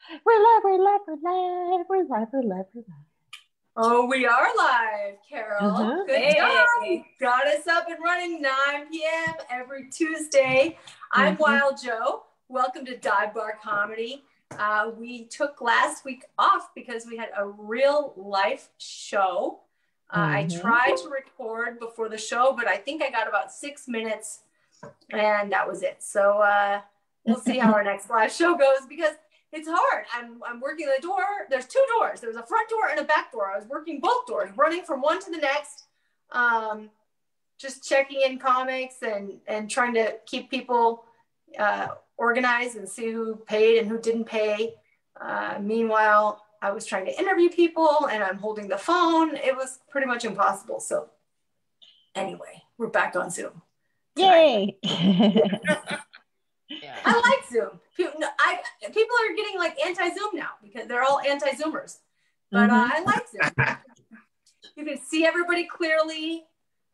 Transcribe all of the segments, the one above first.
We're live, we're live, we're live, we're live, we're live, we're live. Oh, we are live, Carol. Good job. Got us up and running 9 p.m. every Tuesday. I'm Wild Joe. Welcome to Dive Bar Comedy. We took last week off because we had a real life show. I tried to record before the show, but I think I got about 6 minutes and that was it. So we'll see how our next live show goes because it's hard. I'm working the door. There's 2 doors. There's a front door and a back door. I was working both doors, running from one to the next, just checking in comics and trying to keep people organized and see who paid and who didn't pay. Meanwhile, I was trying to interview people and I'm holding the phone. It was pretty much impossible. So anyway, we're back on Zoom. Yay! Yeah. I like Zoom. People are getting like anti-Zoom now because they're all anti-Zoomers. But I like Zoom. You can see everybody clearly.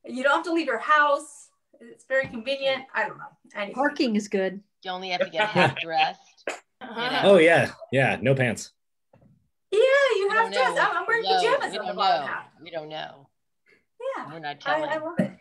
You don't have to leave your house. It's very convenient. I don't know. Anyway. Parking is good. You only have to get half dressed. Oh yeah, no pants. Yeah, you have dress. I'm wearing pajamas on the bottom half. We don't know. Yeah, we're not telling. I love it.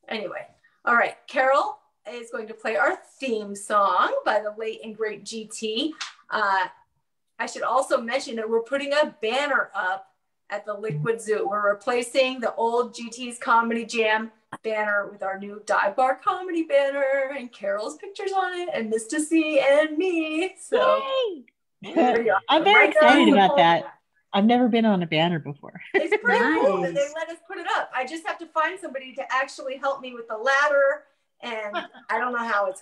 Anyway, all right, Carol is going to play our theme song by the late and great GT. I should also mention that we're putting a banner up at the Liquid Zoo. We're replacing the old GT's Comedy Jam banner with our new Dive Bar Comedy banner and Carol's pictures on it and Mista See and me. So I'm very excited about that. I've never been on a banner before. It's pretty cool that they let us put it up. I just have to find somebody to actually help me with the ladder. And I don't know how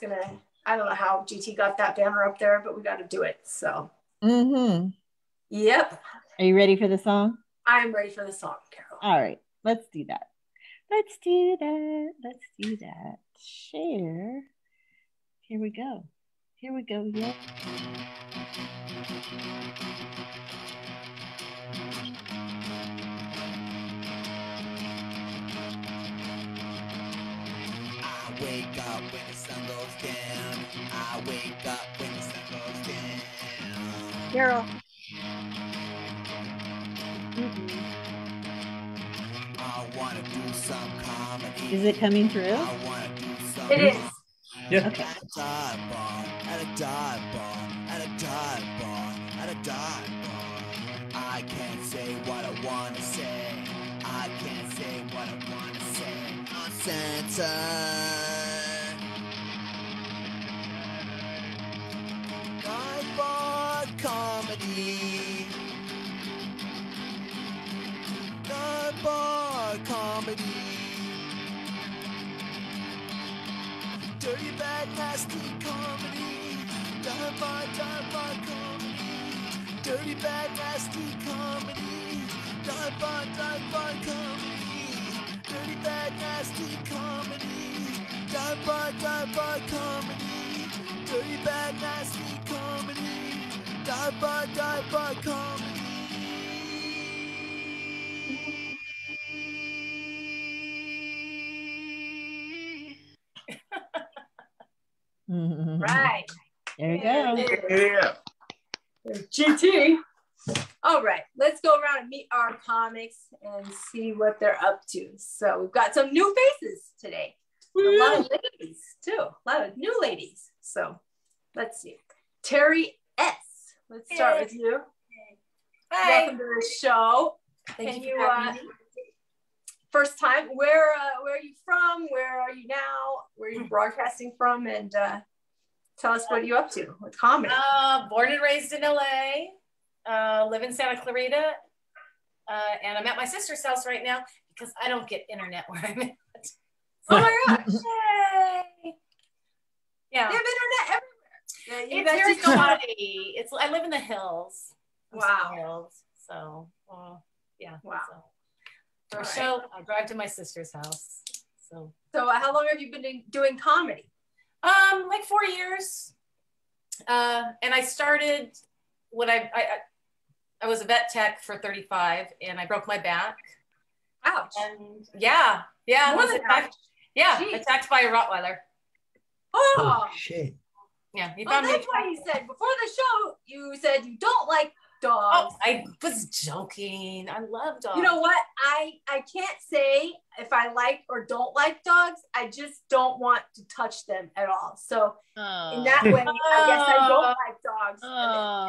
I don't know how GT got that banner up there, but we got to do it. So, Yep. Are you ready for the song? I'm ready for the song, Carol. All right, let's do that. Let's do that. Share. Here we go. Yep. Wake up when the sun goes down. I wake up when the sun goes down. Carol. I want to do some comedy. Is it coming through? I want to do some. It is. Yeah. Okay. At a dive bar, at a dive bar, at a dive bar, at a dive bar. I can't say what I want to say. I can't say what I want to say. Uncensored. Dive bar comedy. Dive bar comedy. Dirty, bad, nasty comedy. Dive bar comedy. Dirty, bad, nasty comedy. Dive bar comedy. Dirty, bad, nasty comedy. Dive bar comedy. Dirty, bad, nasty comedy. Dive bar comedy. Right. There you go. Yeah. GT. All right, let's go around and meet our comics and see what they're up to. So we've got some new faces today. A lot of ladies too. A lot of new ladies. So let's see. Teri S. Let's start with you. Hi. Welcome to the show. Thank you for having me. First time. Where are you from? Where are you now? Where are you broadcasting from? And tell us what you're up to with comedy. Born and raised in LA. Live in Santa Clarita. And I'm at my sister's house right now because I don't get internet where I'm at. Oh my gosh. Yay. Yeah. They have internet everywhere. Yeah, It's very spotty. I live in the hills. Wow. Hills, so, yeah. Wow. So, for a show, I drive to my sister's house. So how long have you been doing comedy? Like 4 years. And I started when I was a vet tech for 35 and I broke my back. Ouch. And yeah. I was attacked. Yeah, attacked by a Rottweiler. Oh shit. Yeah, he Well, found me. that's why he said before the show, you said you don't like dogs. Oh, I was joking. I love dogs. You know what? I can't say if I like or don't like dogs. I just don't want to touch them at all. So in that way, I guess I don't like dogs.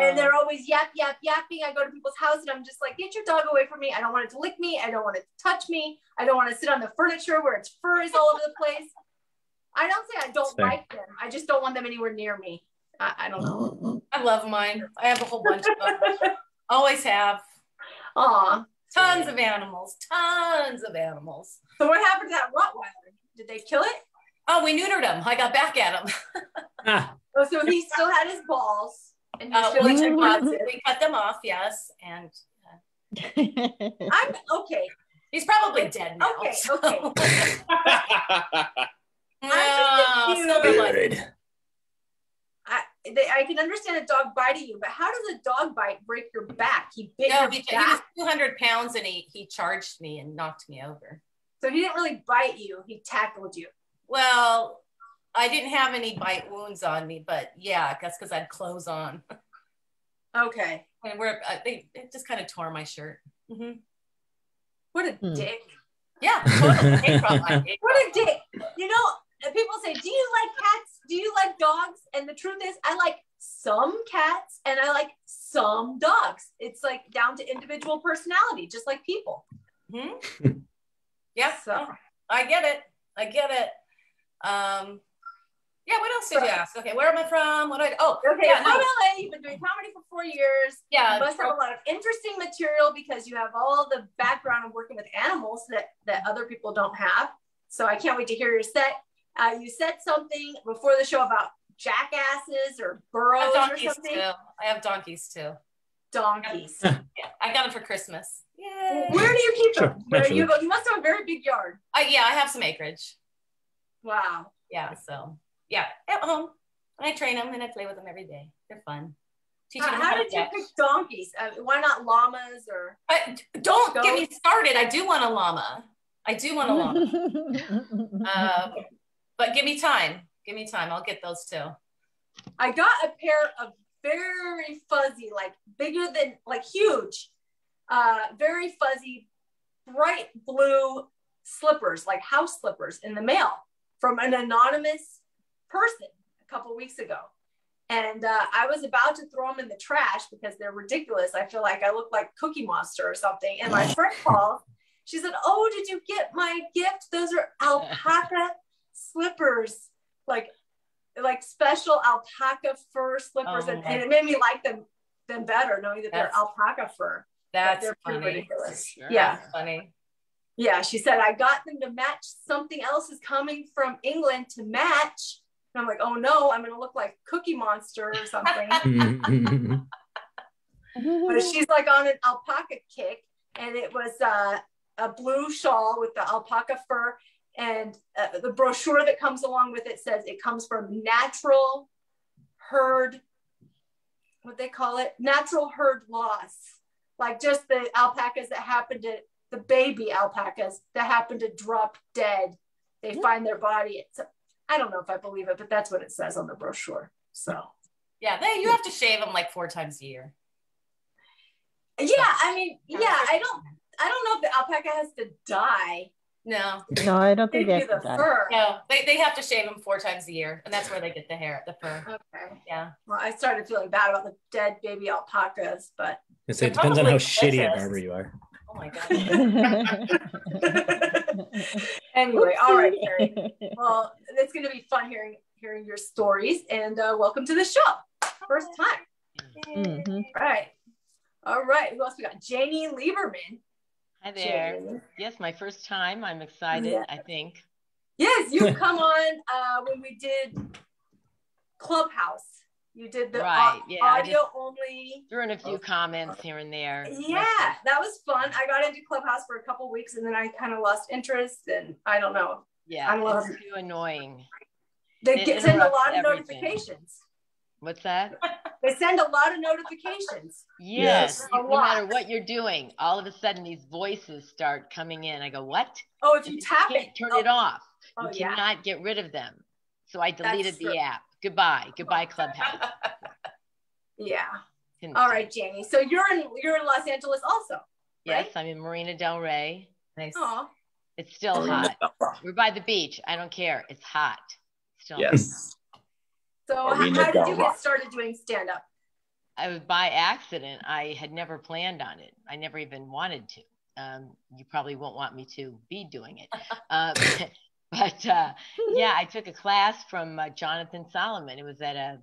And they're always yapping. I go to people's house and I'm just like, get your dog away from me. I don't want it to lick me. I don't want it to touch me. I don't want to sit on the furniture where its fur is all over the place. I don't say I don't like them. I just don't want them anywhere near me. I don't know. I love mine. I have a whole bunch of them. Always have. Aw. Tons of animals. So what happened to that Rottweiler? Did they kill it? Oh, we neutered him. I got back at him. Oh, so he still had his balls. And we cut them off, yes. And I'm okay. He's probably dead now. Okay. Good. I can understand a dog biting you, but how does a dog bite break your back? He bit your back. He was 200 pounds and he charged me and knocked me over. So he didn't really bite you. He tackled you. Well, I didn't have any bite wounds on me, but yeah, I guess because I had clothes on. Okay. And it just kind of tore my shirt. Mm-hmm. What a dick. Yeah, totally. What a dick. You know, people say, do you like cats? Do you like dogs? And the truth is, I like some cats and I like some dogs. It's like down to individual personality, just like people. Mm-hmm. Yeah, so I get it. Yeah, what else did you ask? Okay, where am I from? Okay, from LA. You've been doing comedy for 4 years. Yeah. You must have a lot of interesting material because you have all the background of working with animals that other people don't have. So I can't wait to hear your set. You said something before the show about jackasses or burros or something. I have donkeys too. Donkeys. Yeah, I got them for Christmas. Yay. Where do you keep them? Sure, You must have a very big yard. Yeah, I have some acreage. Wow. Yeah, so yeah, at home. I train them and I play with them every day. They're fun. How did you pick donkeys? Why not llamas or? Don't get me started. I do want a llama. But give me time. I'll get those too. I got a pair of very fuzzy, like bigger than, like huge, very fuzzy, bright blue slippers, like house slippers in the mail from an anonymous person a couple weeks ago. And I was about to throw them in the trash because they're ridiculous. I feel like I look like Cookie Monster or something. And my friend called. She said, "Oh, did you get my gift? Those are alpaca slippers, like special alpaca fur slippers." And it made me like them better, knowing that they're alpaca fur. That's they're funny. pretty ridiculous. Sure. Yeah, that's funny. Yeah, she said, "I got them to match something else is coming from England to match." And I'm like, "Oh no, I'm gonna look like Cookie Monster or something." But she's like on an alpaca kick, and it was a blue shawl with the alpaca fur, and the brochure that comes along with it says it comes from natural herd, what they call it, natural herd loss, like just the alpacas that happen to, the baby alpacas that happen to drop dead. They find their body. I don't know if I believe it, but that's what it says on the brochure. So yeah, you have to shave them like 4 times a year. Yeah, I mean, yeah, I don't know if the alpaca has to die. No, I don't think they have the to die. fur. No, they have to shave them 4 times a year, and that's where they get the fur. Okay. Yeah. Well, I started feeling bad about the dead baby alpacas, but It depends on how shitty a barber you are. Oh my god. Anyway, all right, Teri. Well, it's going to be fun hearing your stories, and welcome to the show. First time. Mm-hmm. All right. Who else we got? Janie Lieberman. Hi there. Janie. Yes, my first time. I'm excited, Yeah. I think. Yes, you come on when we did Clubhouse. You did the audio only. Threw in a few comments here and there. Yeah, that was fun. I got into Clubhouse for a couple weeks and then I kind of lost interest, and I don't know. Yeah, it's too annoying. They send a lot of everything. notifications. What's that? They send a lot of notifications. Yes. A No lot. matter what you're doing, all of a sudden these voices start coming in. I go, what? Oh, if you tap can't it. turn it off. Oh, You yeah. cannot get rid of them. So I deleted That's true. the app Goodbye Clubhouse. Yeah. Couldn't All stand right, Janie. So you're in Los Angeles also, right? Yes, I'm in Marina Del Rey. Nice. Oh, It's still Marina hot. Del Rey. We're by the beach. I don't care. It's hot. Still Yes. so Marina how did Del you Rey. get started doing stand-up? I was by accident. I had never planned on it. I never even wanted to. You probably won't want me to be doing it. But yeah, I took a class from Jonathan Solomon. It was at a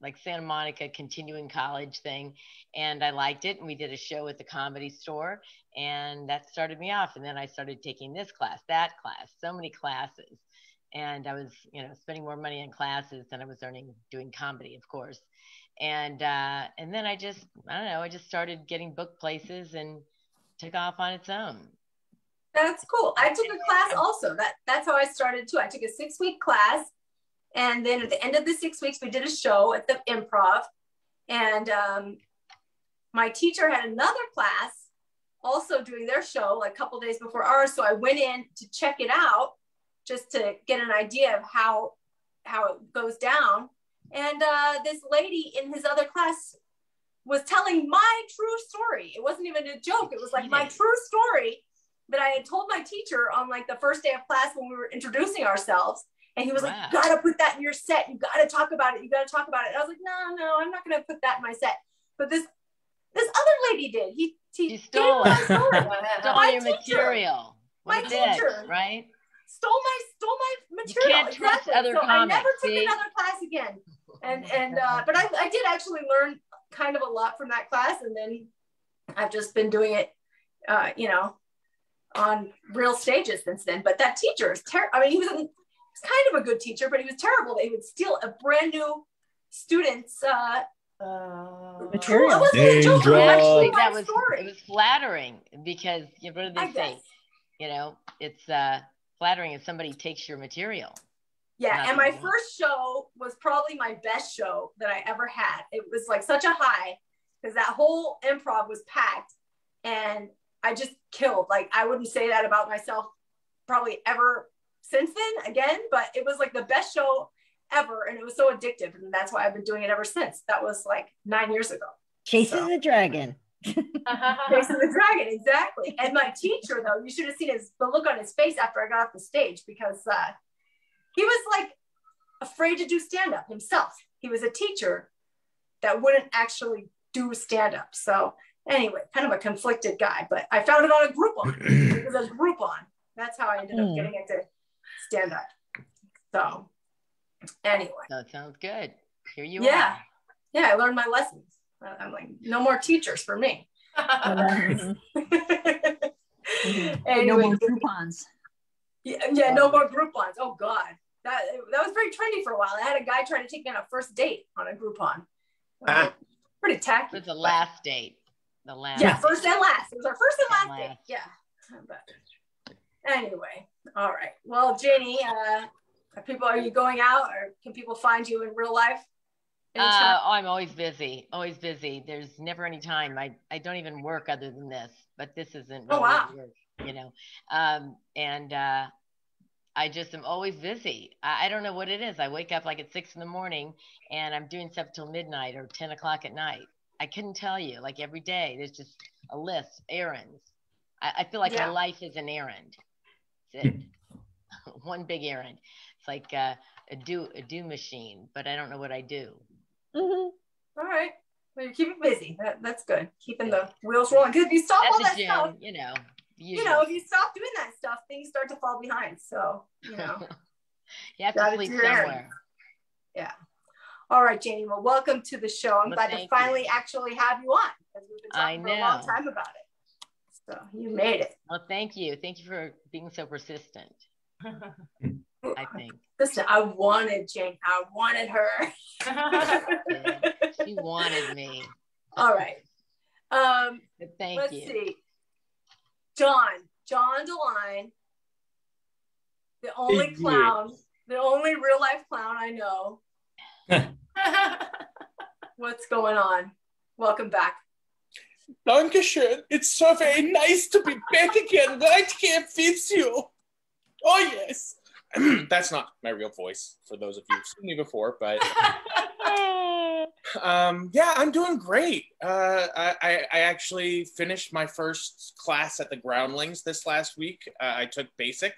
like Santa Monica continuing college thing. And I liked it. And we did a show at the Comedy Store. And that started me off. And then I started taking this class, that class, so many classes. And I was, spending more money on classes than I was earning doing comedy, of course. And then I just started getting booked places and took off on its own. That's cool. I took a class also. That's how I started too. I took a 6-week class. And then at the end of the 6 weeks, we did a show at the Improv. And my teacher had another class also doing their show like a couple days before ours. So I went in to check it out just to get an idea of how it goes down. And this lady in his other class was telling my true story. It wasn't even a joke. It was like my true story that I had told my teacher on like the first day of class when we were introducing ourselves. And he was like, you gotta put that in your set. You gotta talk about it. You gotta talk about it. And I was like, no, I'm not gonna put that in my set. But this other lady did. He stole my story. Stole your material. My teacher, right? Stole my material. You can't trust other comics. I never took another class again. And but I did actually learn kind of a lot from that class. And then I've just been doing it, on real stages since then. But that teacher is terrible. I mean, he was kind of a good teacher, but he was terrible. They would steal a brand new student's material. Actually, it was flattering because what did they say? It's flattering if somebody takes your material. Yeah, and my first show was probably my best show that I ever had. It was like such a high because that whole Improv was packed, and I just killed. Like, I wouldn't say that about myself probably ever since then again, but it was like the best show ever, and it was so addictive, and that's why I've been doing it ever since. That was like 9 years ago. Chasing the dragon. Chasing the dragon, exactly. And my teacher, though, you should have seen the look on his face after I got off the stage, because he was like afraid to do stand-up himself. He was a teacher that wouldn't actually do stand-up. So anyway, kind of a conflicted guy, but I found it on a Groupon. It was a Groupon. That's how I ended up getting into stand-up. So anyway. That sounds good. Here you are. Yeah, I learned my lessons. I'm like, no more teachers for me. Anyway, no more Groupons. Yeah, no more Groupons. Oh God, that was very trendy for a while. I had a guy trying to take me on a first date on a Groupon. Pretty tacky. It was the last date. Yeah, first and last. It was our first and last date. Yeah. But anyway, all right. Well, Janie, are you going out, or can people find you in real life? I'm always busy. Always busy. There's never any time. I don't even work other than this, but this isn't really work, and I just am always busy. I don't know what it is. I wake up like at 6 a.m. and I'm doing stuff till midnight or 10 o'clock at night. I couldn't tell you. Like every day, there's just a list, errands. I feel like my life is an errand. That's it. One big errand. It's like a do machine, but I don't know what I do. Mm-hmm. All right. Well, you're keeping busy. That's good. Keeping the wheels rolling. Because if you stop all that stuff, if you stop doing that stuff, things start to fall behind. So, you have to sleep somewhere. Yeah. All right, Janie. Well, welcome to the show. I'm glad to finally actually have you on, because we've been talking for a long time about it. So you made it. Well, thank you. Thank you for being so persistent. I think. Listen, I wanted Jane. I wanted her. She wanted me. All right. Thank you. Let's see. Jon Deline, the only clown, the only real life clown I know. What's going on? Welcome back. Dankeschön. It's so very nice to be back again right here with you. Oh, yes. That's not my real voice for those of you who've seen me before, but yeah, I'm doing great. I actually finished my first class at the Groundlings this last week. I took basic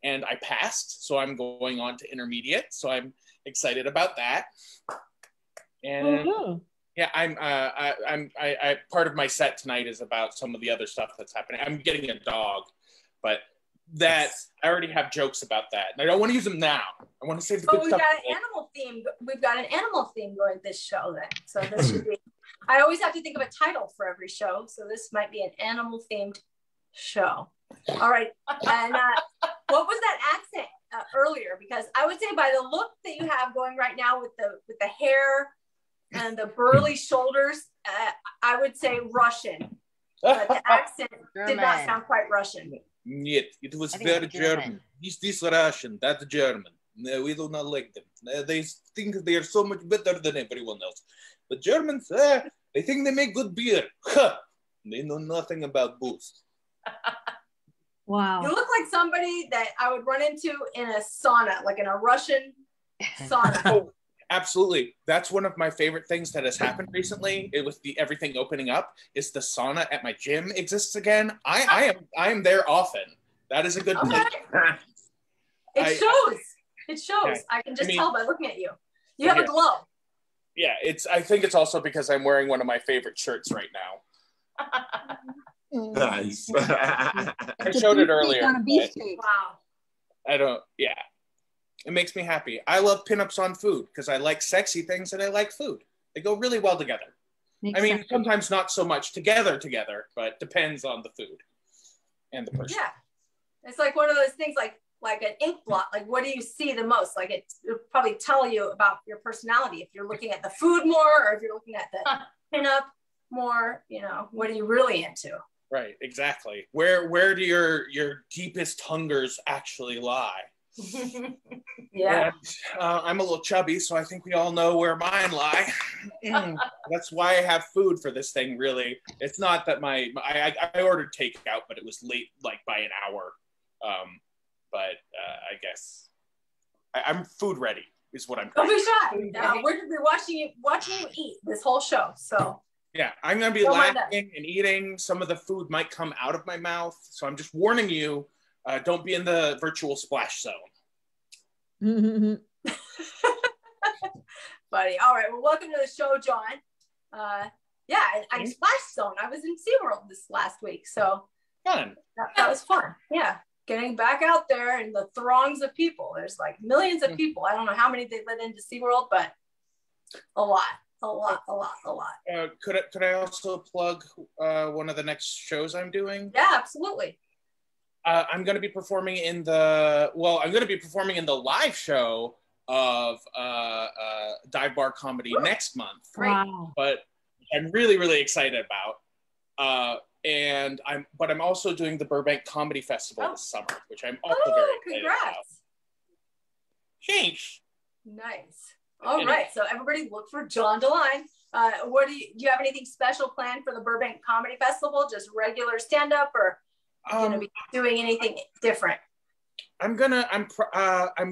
and I passed, so I'm going on to intermediate. So I'm excited about that. And yeah, I'm part of my set tonight is about some of the other stuff that's happening. I'm getting a dog, but that I already have jokes about that, and I don't want to use them now. I want to save the good stuff. We've got an animal theme going this show then. So this should be. I always have to think of a title for every show, so this might be an animal themed show. All right, and what was that accent earlier? Because I would say by the look that you have going right now with the hair and the burly shoulders, I would say Russian, but the accent did not sound quite Russian. Yet it was very German. This Russian, that German. No, we do not like them. They think they are so much better than everyone else. The Germans, they think they make good beer. They know nothing about booze. Wow. You look like somebody that I would run into in a sauna, like in a Russian sauna. Oh, absolutely. That's one of my favorite things that has happened recently. It was everything opening up. Is the sauna at my gym exists again? I am there often. That is a good place. It shows. It shows. Yeah. I can just tell by looking at you. You have a glow. Yeah, I think it's also because I'm wearing one of my favorite shirts right now. Nice. I showed it earlier. Wow. Yeah. It makes me happy. I love pinups on food because I like sexy things and I like food. They go really well together. Makes sense. Sometimes not so much together, but depends on the food and the person. Yeah. It's like one of those things like an ink blot. Like, what do you see the most? Like, it'll probably tell you about your personality. If you're looking at the food more, or if you're looking at the pinup more, what are you really into? Right, exactly. Where do your deepest hungers actually lie? Yeah. And, I'm a little chubby, so I think we all know where mine lie. That's why I have food for this thing, really. It's not that I ordered takeout, but it was late, like by an hour. But I guess I'm food ready is what I'm. Don't be shy. We're watching you eat this whole show. So yeah, I'm gonna be laughing and eating. Some of the food might come out of my mouth, so I'm just warning you. Don't be in the virtual splash zone. Buddy, all right. Well, welcome to the show, Jon. Yeah, I splash zone. I was in SeaWorld this last week, so fun. That was fun. Yeah. Getting back out there and the throngs of people. There's like millions of people. I don't know how many they let into SeaWorld, but a lot. Could I also plug one of the next shows I'm doing? Yeah, absolutely. I'm going to be performing in the live show of Dive Bar Comedy next month. Wow. But I'm really, really excited about. And I'm also doing the Burbank Comedy Festival this summer, which I'm also very excited about. Thanks. Nice. All right. So everybody look for Jon Deline. Do you have anything special planned for the Burbank Comedy Festival? Just regular stand-up, or going to be doing anything different? I'm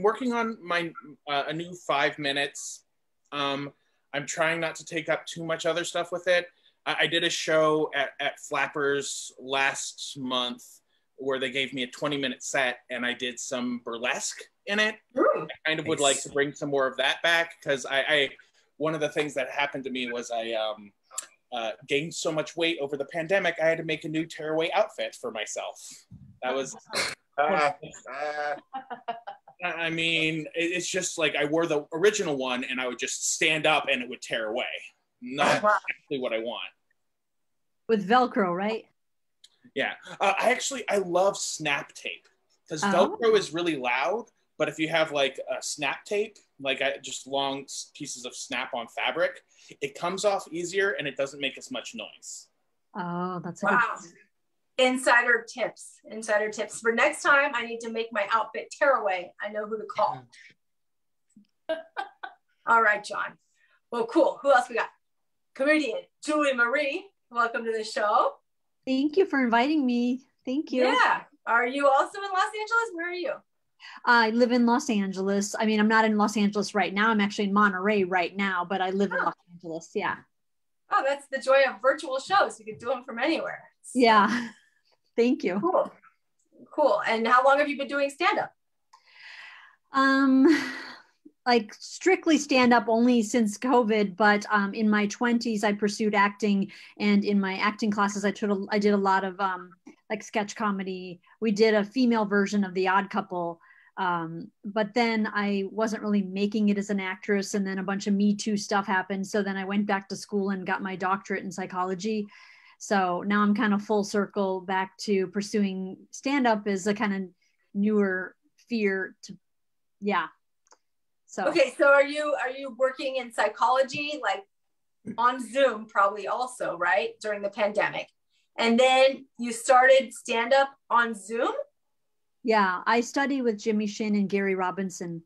working on my a new 5 minutes. I'm trying not to take up too much other stuff with it. I did a show at Flappers last month where they gave me a 20-minute set and I did some burlesque in it. I kind of would like to bring some more of that back because one of the things that happened to me was I gained so much weight over the pandemic, I had to make a new tearaway outfit for myself. That was, it's just like I wore the original one and I would just stand up and it would tear away. Not exactly what I want. With Velcro, right? Yeah. I love snap tape because Velcro is really loud, but if you have like a snap tape, like just long pieces of snap-on fabric, it comes off easier and it doesn't make as much noise. Oh, that's wow. Insider tips. For next time, I need to make my outfit tearaway. I know who to call. All right, Jon. Well, cool. Who else we got? Comedian Julie Marie. Welcome to the show. Thank you for inviting me. Thank you. Yeah. Are you also in Los Angeles? Where are you? I live in Los Angeles. I mean, I'm not in Los Angeles right now. I'm actually in Monterey right now, but I live in Los Angeles. Yeah. Oh, that's the joy of virtual shows. You can do them from anywhere. So. Yeah. Thank you. Cool. And how long have you been doing stand-up? Like strictly stand-up only since COVID, but in my 20s I pursued acting, and in my acting classes I did a lot of like sketch comedy. We did a female version of The Odd Couple, but then I wasn't really making it as an actress, and then a bunch of Me Too stuff happened, so then I went back to school and got my doctorate in psychology. So now I'm kind of full circle back to pursuing stand-up as a kind of newer fear to, yeah. So. Okay, so are you working in psychology, like on Zoom probably also, right, during the pandemic? And then you started stand-up on Zoom? Yeah, I study with Jimmy Shin and Gary Robinson.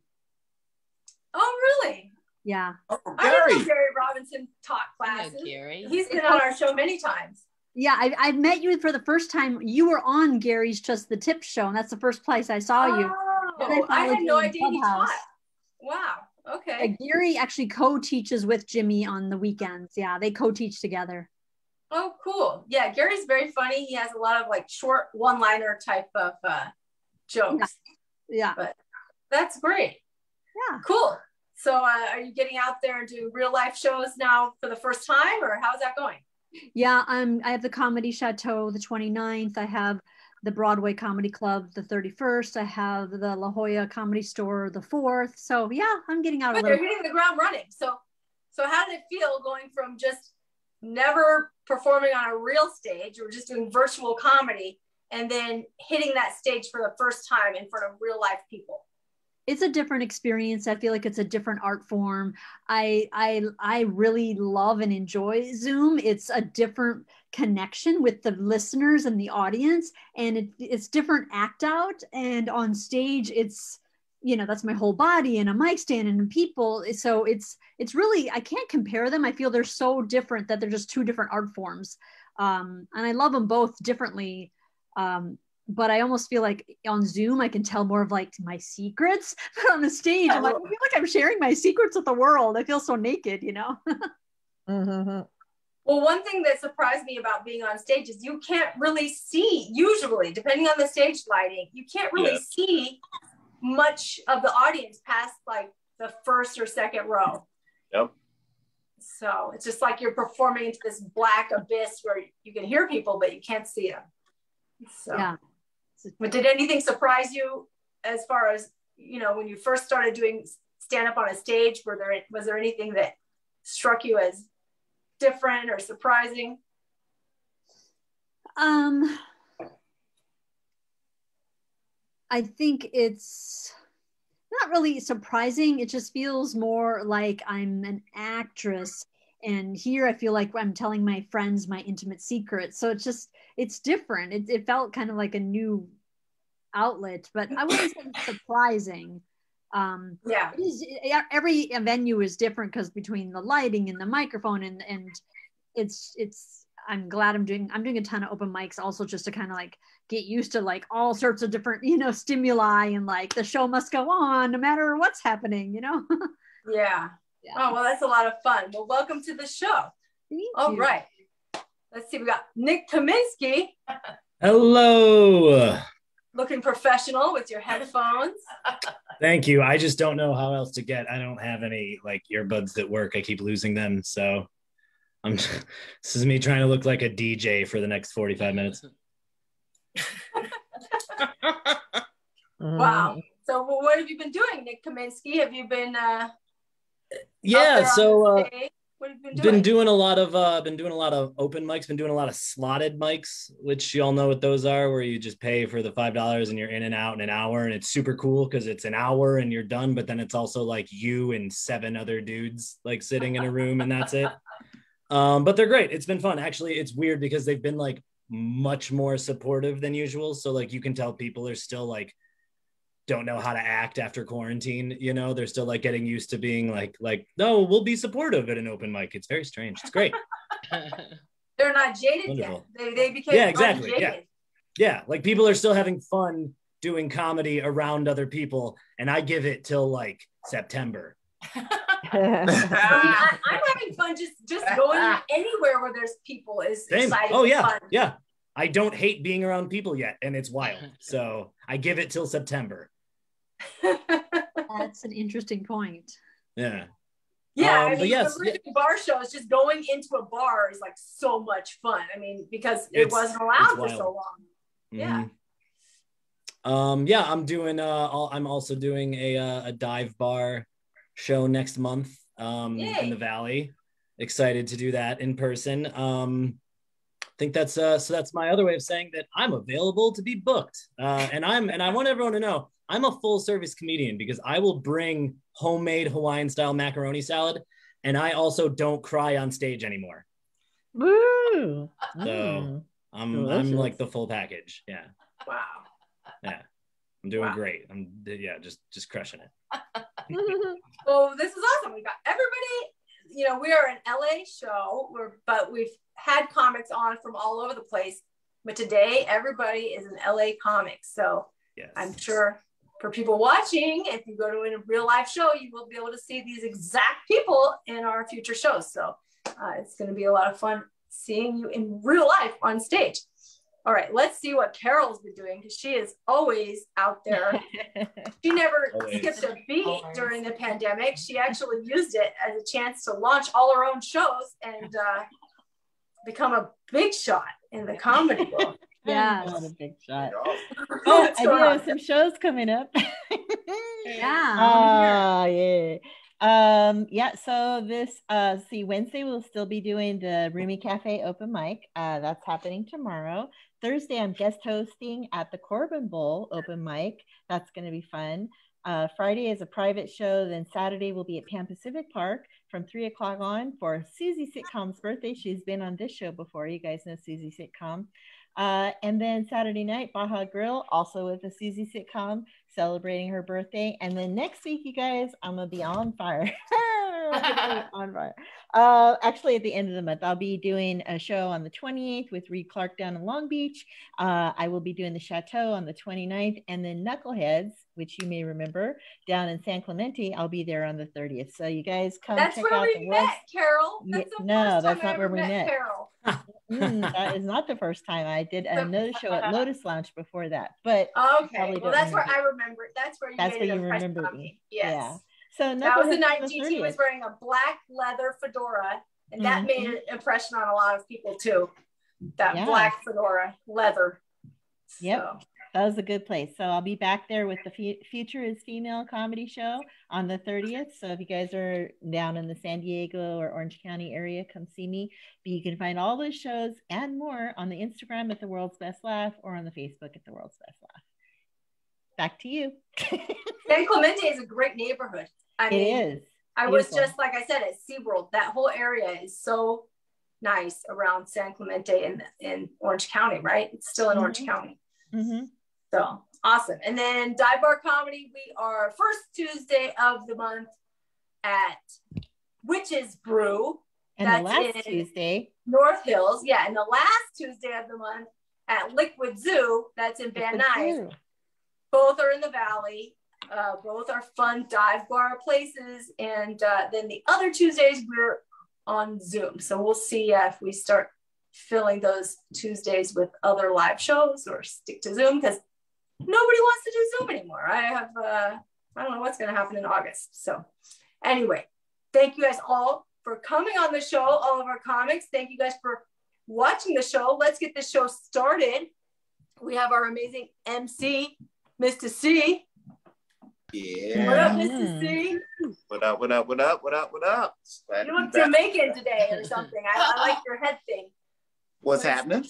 Oh, really? Yeah. Oh, I didn't know Gary Robinson taught classes. Gary. He's been on our show many times. Yeah, I've met you for the first time. You were on Gary's Just the Tip show, and that's the first place I saw you. Oh, I had no idea he taught. Wow. Okay. Gary actually co-teaches with Jimmy on the weekends. Yeah, they co-teach together. Oh, cool. Yeah, Gary's very funny. He has a lot of like short one-liner type of jokes. Yeah. But that's great. Yeah. Cool. So are you getting out there and doing real life shows now for the first time, or how's that going? Yeah, I have the Comedy Chateau the 29th. I have the Broadway Comedy Club the 31st. I have the La Jolla Comedy Store the 4th. So yeah, I'm getting out a little. You're hitting the ground running. So how did it feel going from just never performing on a real stage or just doing virtual comedy and then hitting that stage for the first time in front of real life people? It's a different experience. I feel like it's a different art form. I really love and enjoy Zoom. It's a different connection with the listeners and the audience, and it's different act out. And on stage, it's, you know, that's my whole body and a mic stand and people. So it's really, I can't compare them. I feel they're so different that they're just two different art forms. And I love them both differently. But I almost feel like on Zoom, I can tell more of like my secrets, but on the stage, I'm like, I feel like I'm sharing my secrets with the world. I feel so naked, you know? Mm-hmm. Well, one thing that surprised me about being on stage is you can't really see, usually, depending on the stage lighting, you can't really see much of the audience past like the first or second row. Yep. So it's just like you're performing into this black abyss where you can hear people, but you can't see them. So. Yeah. But did anything surprise you as far as, you know, when you first started doing stand up on a stage, was there anything that struck you as different or surprising? I think it's not really surprising. It just feels more like I'm an actress. And here I feel like I'm telling my friends my intimate secrets. So it's different. It felt kind of like a new outlet, but I wouldn't say it's surprising. Every venue is different because between the lighting and the microphone and it's I'm glad I'm doing a ton of open mics also just to kind of like get used to like all sorts of different, you know, stimuli, and like the show must go on no matter what's happening, you know? Yeah. Oh, well, that's a lot of fun. Well, welcome to the show. All right. Let's see. We got Nick Kaminsky. Hello. Looking professional with your headphones. Thank you. I just don't know how else to get. I don't have any like earbuds that work. I keep losing them. So this is me trying to look like a DJ for the next 45 minutes. Wow. So what have you been doing, Nick Kaminsky? Have you been what have you been doing? Been doing a lot of open mics, been doing a lot of slotted mics, which you all know what those are, where you just pay for the $5 and you're in and out in an hour, and it's super cool because it's an hour and you're done, but then it's also like you and 7 other dudes like sitting in a room and that's it. But they're great. It's been fun. Actually, it's weird because they've been like much more supportive than usual. So like you can tell people are still like don't know how to act after quarantine, you know, they're still like getting used to being like, no, we'll be supportive at an open mic. It's very strange. It's great. They're not jaded. Wonderful. Yet. They became exactly. unjaded. Yeah. Like people are still having fun doing comedy around other people, and I give it till like September. I'm having fun just going anywhere where there's people is Same. exciting. Oh yeah, fun. yeah. I don't hate being around people yet, and it's wild. So I give it till September. That's an interesting point. Yeah. Yeah, I mean, but yes, bar shows, just going into a bar is like so much fun. I mean, because it wasn't allowed for so long. Yeah. Yeah, I'm doing. I'm also doing a dive bar show next month. In the Valley. Excited to do that in person. I think that's so that's my other way of saying that I'm available to be booked. And I want everyone to know I'm a full service comedian because I will bring homemade Hawaiian style macaroni salad, and I also don't cry on stage anymore. Woo! So I'm like the full package. Yeah. Wow. Yeah. I'm doing great. I'm just crushing it. Well, this is awesome. We got everybody, you know, we are an LA show, but we've had comics on from all over the place. But today, everybody is an LA comic. So yes. I'm sure for people watching, if you go to a real life show, you will be able to see these exact people in our future shows. So it's going to be a lot of fun seeing you in real life on stage. All right, let's see what Carol's been doing because she is always out there. She never skipped a beat during the pandemic. She actually used it as a chance to launch all her own shows and become a big shot in the comedy world. Yeah, not a big shot. Oh, I do have some shows coming up. Yeah. Yeah. So this Wednesday we'll still be doing the Roomy Cafe open mic. That's happening tomorrow. Thursday I'm guest hosting at the Corbin Bowl open mic. That's going to be fun. Friday is a private show. Then Saturday we'll be at Pan Pacific Park from 3 o'clock on for Susie Sitcom's birthday. She's been on this show before. You guys know Susie Sitcom. And then Saturday night, Baja Grill, also with the Susie Sitcom, celebrating her birthday. And then next week, you guys, I'm going to be on fire. On fire. Actually, at the end of the month, I'll be doing a show on the 28th with Reed Clark down in Long Beach. I will be doing the Chateau on the 29th. And then Knuckleheads, which you may remember, down in San Clemente. I'll be there on the 30th. So you guys come check out the That's where we met, Carol. That's not where we met. Carol. That is not the first time. I did another show at Lotus Lounge before that, but okay, well that's where I remember. That's where you remember me. Yes. Yeah. So that was the night GT was wearing a black leather fedora, and that made an impression on a lot of people too. That black fedora leather. Yep. So. That was a good place. So I'll be back there with the Future is Female comedy show on the 30th. So if you guys are down in the San Diego or Orange County area, come see me. But you can find all those shows and more on the Instagram at The World's Best Laugh or on the Facebook at The World's Best Laugh. Back to you. San Clemente is a great neighborhood. I mean, it is. I was just, like I said, at SeaWorld. That whole area is so nice around San Clemente in Orange County, right? It's still in Orange County. Mm-hmm. So awesome. And then Dive Bar Comedy, we are first Tuesday of the month at Witch's Brew. And the last Tuesday. North Hills. Yeah. And the last Tuesday of the month at Liquid Zoo. That's in Van Nuys. Both are in the Valley. Both are fun dive bar places. And then the other Tuesdays, we're on Zoom. So we'll see if we start filling those Tuesdays with other live shows or stick to Zoom because nobody wants to do Zoom anymore. I don't know what's going to happen in August. So anyway, thank you guys all for coming on the show, all of our comics. Thank you guys for watching the show. Let's get the show started. We have our amazing MC, Mista See. Yeah. What up, Mista See? What up, what up, what up, what up, what up? You look Jamaican today or something. I like your head thing. What's happening?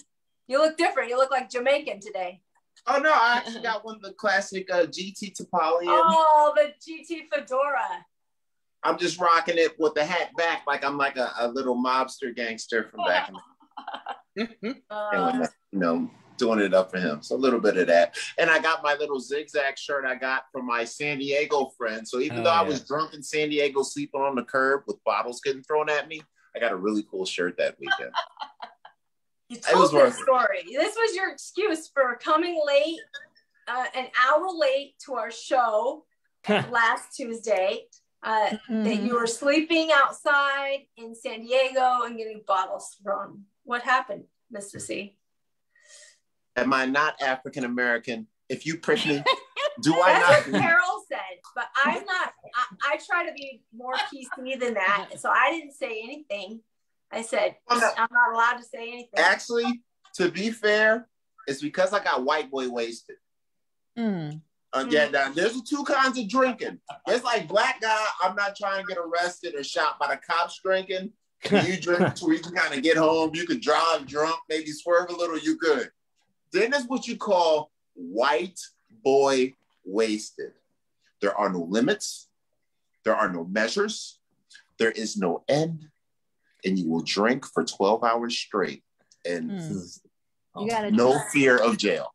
You look different. You look like Jamaican today. Oh, no, I actually got one of the classic GT Topolian. Oh, the GT Fedora. I'm just rocking it with the hat back like I'm like a little mobster gangster from back in the you know, doing it up for him. So a little bit of that. And I got my little zigzag shirt I got from my San Diego friend. So even though I was drunk in San Diego sleeping on the curb with bottles getting thrown at me, I got a really cool shirt that weekend. You told this story. This was your excuse for coming late an hour late to our show last Tuesday. That you were sleeping outside in San Diego and getting bottles thrown. What happened, Mr. C? Am I not African American? If you prick me, do I That's not? what Carol said, but I'm not. I try to be more PC than that, so I didn't say anything. I said I'm not allowed to say anything. Actually, to be fair, it's because I got white boy wasted. Yeah, there's two kinds of drinking. There's like black guy, I'm not trying to get arrested or shot by the cops drinking. You drink so you can kind of get home. You could drive drunk, maybe swerve a little, you good. Then there's what you call white boy wasted. There are no limits. There are no measures. There is no end. And you will drink for 12 hours straight. And no fear of jail.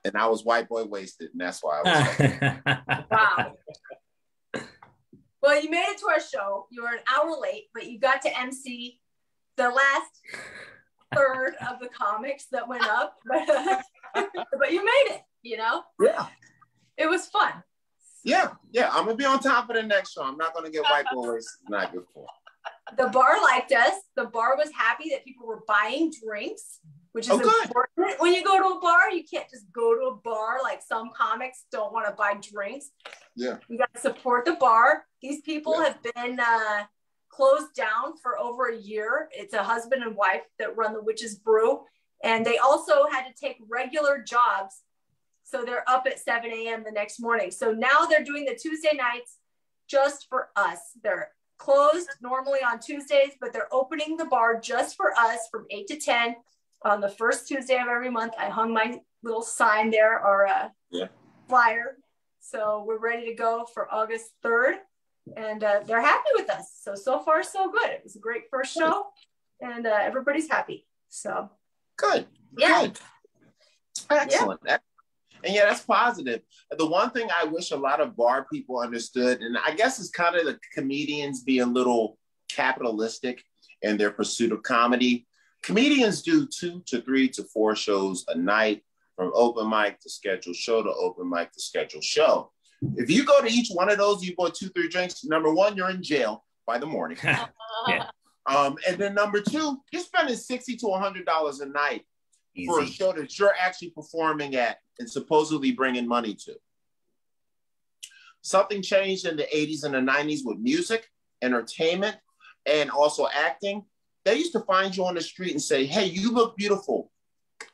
And I was white boy wasted, and that's why I was. Wow. Well, you made it to our show. You were an hour late, but you got to MC the last third of the comics that went up. But you made it, you know? Yeah. It was fun. Yeah. I'm going to be on top of the next show. I'm not going to get white boy wasted the night before. The bar liked us. The bar was happy that people were buying drinks, which is important. When you go to a bar, you can't just go to a bar like some comics don't want to buy drinks. Yeah. You got to support the bar. These people have been closed down for over a year. It's a husband and wife that run the Witch's Brew. And they also had to take regular jobs. So they're up at 7 a.m. the next morning. So now they're doing the Tuesday nights just for us. They're closed normally on Tuesdays, but they're opening the bar just for us from 8 to 10 on the first Tuesday of every month. I hung my little sign there, or flyer. So we're ready to go for August 3rd, and they're happy with us. So far, so good. It was a great first show, and everybody's happy. So good. Yeah. Good. Excellent. Yeah. And yeah, that's positive. The one thing I wish a lot of bar people understood, and I guess it's kind of the comedians being a little capitalistic in their pursuit of comedy. Comedians do 2 to 3 to 4 shows a night, from open mic to scheduled show to open mic to scheduled show. If you go to each one of those, you bought 2-3 drinks. Number one, you're in jail by the morning. Yeah. And then number two, you're spending $60 to $100 a night for a show that you're actually performing at and supposedly bringing money to. Something changed in the 80s and the 90s with music, entertainment, and also acting. They used to find you on the street and say, hey, you look beautiful.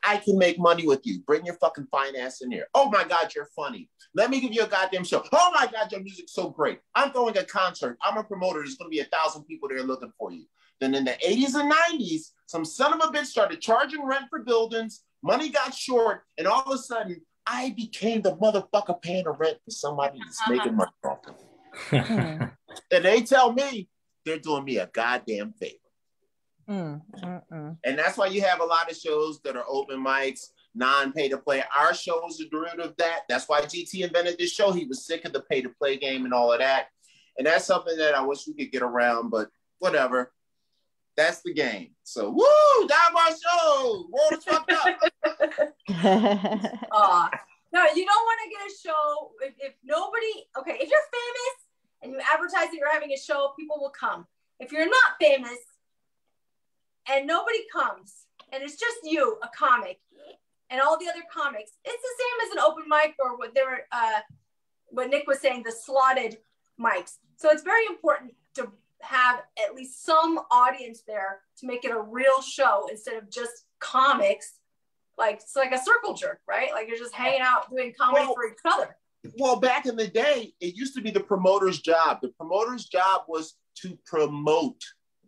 I can make money with you. Bring your fucking fine ass in here. Oh my God, you're funny. Let me give you a goddamn show. Oh my God, your music's so great. I'm throwing a concert. I'm a promoter. There's going to be 1,000 people there looking for you. Then in the 80s and 90s, some son of a bitch started charging rent for buildings. Money got short. And all of a sudden, I became the motherfucker paying the rent for somebody that's making money off them. And they tell me they're doing me a goddamn favor. And that's why you have a lot of shows that are open mics, non-pay to play. Our show is a derivative of that. That's why GT invented this show. He was sick of the pay to play game and all of that. And that's something that I wish we could get around, but whatever. That's the game. So, woo, that my show. World is fucked up. No, you don't want to get a show if nobody, okay, if you're famous and you advertise that you're having a show, people will come. If you're not famous and nobody comes and it's just you, a comic, and all the other comics, it's the same as an open mic or what Nick was saying, the slotted mics. So it's very important to have at least some audience there to make it a real show instead of just comics. Like it's like a circle jerk, right? Like you're just hanging out doing comedy for each other. Well, back in the day, it used to be the promoter's job. The promoter's job was to promote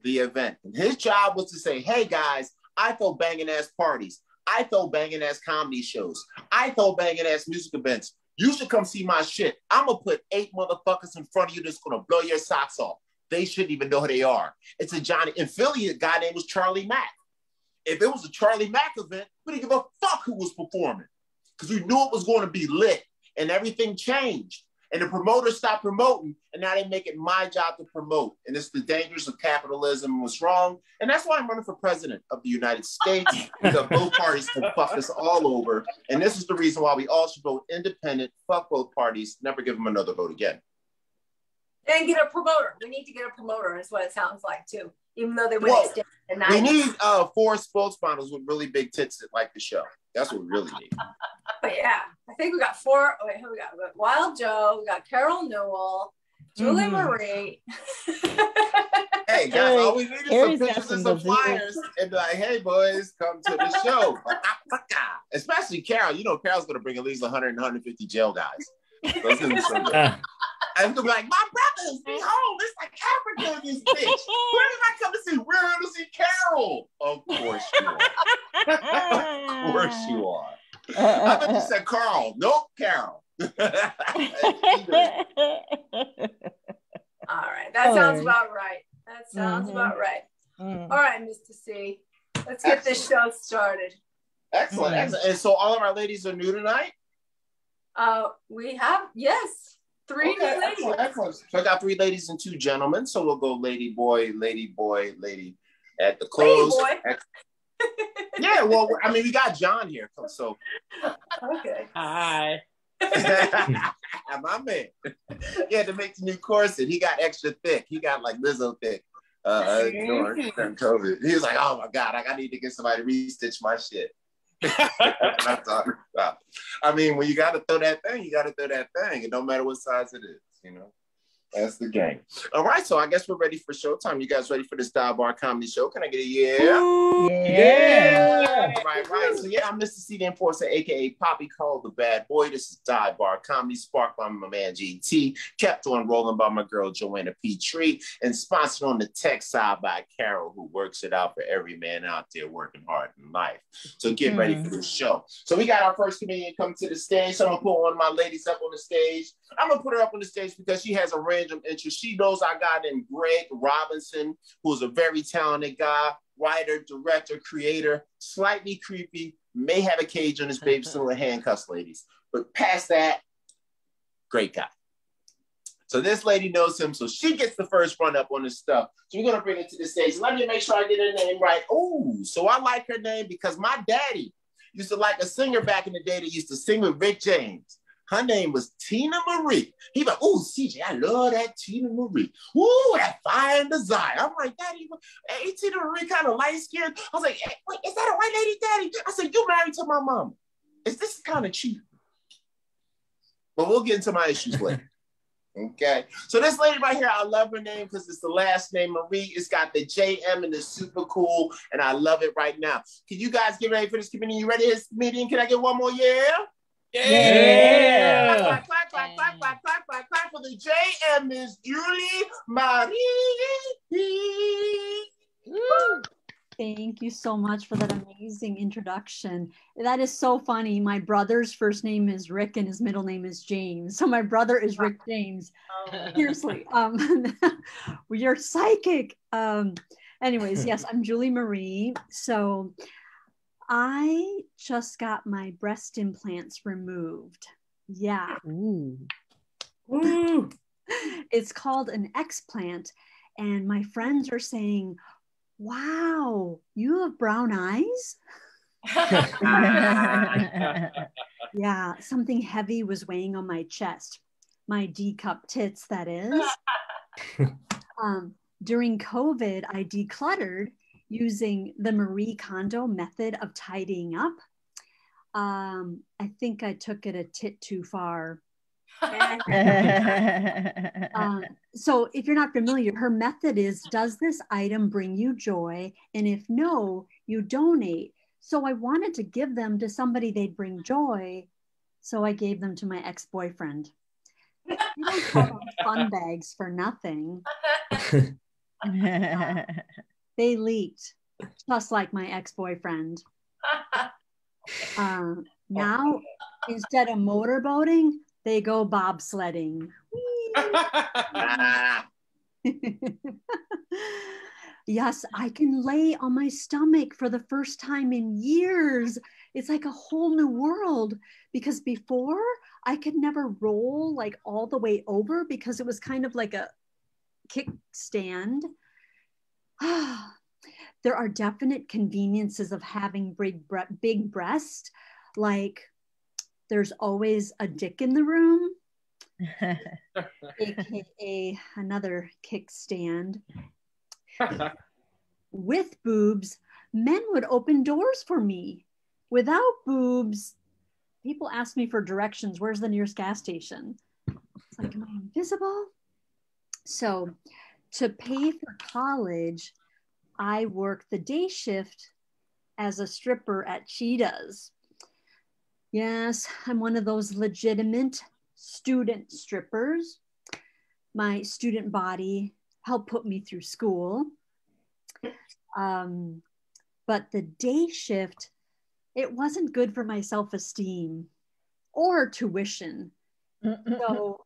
the event. And his job was to say, hey guys, I throw banging ass parties. I throw banging ass comedy shows. I throw banging ass music events. You should come see my shit. I'm gonna put 8 motherfuckers in front of you that's gonna blow your socks off. They shouldn't even know who they are. It's a Johnny, in Philly, a guy named was Charlie Mack. If it was a Charlie Mack event, we didn't give a fuck who was performing because we knew it was going to be lit and everything changed. And the promoters stopped promoting, and now they make it my job to promote. And it's the dangers of capitalism and what's wrong. And that's why I'm running for president of the United States, because both parties can fuck us all over. And this is the reason why we all should vote independent, fuck both parties, never give them another vote again. And get a promoter. We need to get a promoter, is what it sounds like, too. Even though they went extended the night. We need 4 spokesmodels with really big tits that like the show. That's what we really need. But yeah, I think we got 4. Wait, who we got? We got Wild Joe, we got Carol Newell, Julie Marie. Hey guys, all we need is some pictures and some flyers and be like, hey boys, come to the show. Especially Carol. You know Carol's gonna bring at least 100 and 150 jail guys. So it's gonna be so good. I'm gonna be like, my brothers, be home. It's like Africa in this bitch. Where did I come to see? We're here to see Carol. Of course you are. Of course you are. I thought you said Carl. Nope, Carol. All right, that sounds about right. That sounds about right. All right, Mista See, let's get this show started. Excellent, excellent. And so all of our ladies are new tonight? We have, yes, 3 new ladies. Excellent, excellent. So I got 3 ladies and 2 gentlemen. So we'll go lady, boy, lady at the close. Lady boy. Yeah, well, I mean, we got John here, so. Okay. Hi. My man. He had to make the new corset. He got extra thick. He got like Lizzo thick during COVID. He was like, oh my God, I need to get somebody to restitch my shit. That's what I'm talking about. I mean, when you got to throw that thing, you got to throw that thing. It don't matter what size it is, you know. That's the game. All right, so I guess we're ready for showtime. You guys ready for this Dive Bar Comedy Show? Can I get a yeah? Ooh, yeah. Right. So yeah, I'm Mista See the Enforcer, aka Poppy called the Bad Boy. This is Dive Bar Comedy, sparked by my man GT, kept on rolling by my girl Joanna Petrie, and sponsored on the tech side by Carol, who works it out for every man out there working hard in life. So get ready for this show. So we got our first comedian come to the stage. So I'm gonna put one of my ladies up on the stage. I'm gonna put her up on the stage because she has a random interest. She knows I got in Greg Robinson, who's a very talented guy, writer, director, creator, slightly creepy, may have a cage on his baby, still in handcuffs, ladies. But past that, great guy. So this lady knows him, so she gets the first run up on this stuff. So we're gonna bring it to the stage. Let me make sure I get her name right. Oh, so I like her name because my daddy used to like a singer back in the day that used to sing with Rick James. Her name was Tina Marie. He like, oh, CJ, I love that Tina Marie. Ooh, that fire and desire. I'm like, Daddy, hey, Tina Marie kind of light-skinned. I was like, hey, wait, is that a white lady, Daddy? I said, you married to my mama. This kind of cheap. But we'll get into my issues later. Okay. So this lady right here, I love her name because it's the last name Marie. It's got the JM and it's super cool. And I love it right now. Can you guys get ready for this comedian? You ready for this comedian? Can I get one more? Yeah? Yeah. Clap for the JM, Miss Julie Marie. Thank you so much for that amazing introduction. That is so funny. My brother's first name is Rick and his middle name is James. So my brother is Rick James. Seriously. You're psychic. Anyways, yes, I'm Julie Marie. So I just got my breast implants removed. Yeah. Ooh. It's called an explant. And my friends are saying, wow, you have brown eyes? Yeah, something heavy was weighing on my chest. My D-cup tits, that is. During COVID, I decluttered using the Marie Kondo method of tidying up. I think I took it a tit too far. So if you're not familiar, her method is, does this item bring you joy? And if no, you donate. So I wanted to give them to somebody they'd bring joy. So I gave them to my ex-boyfriend. You don't call them fun bags for nothing. They leaked, just like my ex-boyfriend. Now, instead of motorboating, they go bobsledding. Yes, I can lay on my stomach for the first time in years. It's like a whole new world, because before I could never roll like all the way over because it was kind of like a kickstand. There are definite conveniences of having big breast, like there's always a dick in the room, aka another kickstand. With boobs, men would open doors for me. Without boobs, people ask me for directions. Where's the nearest gas station? It's like, am I invisible? So to pay for college, I worked the day shift as a stripper at Cheetah's. Yes, I'm one of those legitimate student strippers. My student body helped put me through school. But the day shift, it wasn't good for my self-esteem or tuition. So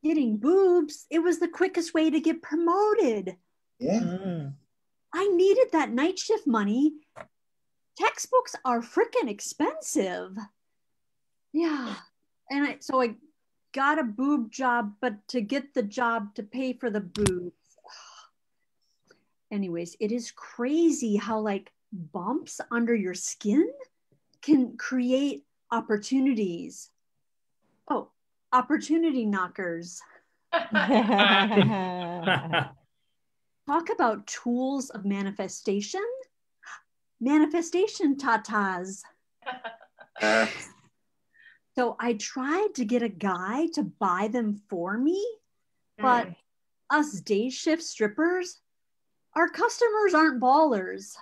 getting boobs, it was the quickest way to get promoted. Yeah. I needed that night shift money. Textbooks are freaking expensive. Yeah. And so I got a boob job, but to get the job to pay for the boobs. Anyways, it is crazy how like bumps under your skin can create opportunities. Oh, opportunity knockers. Talk about tools of manifestation. Manifestation tatas. So I tried to get a guy to buy them for me, but us day shift strippers, our customers aren't ballers.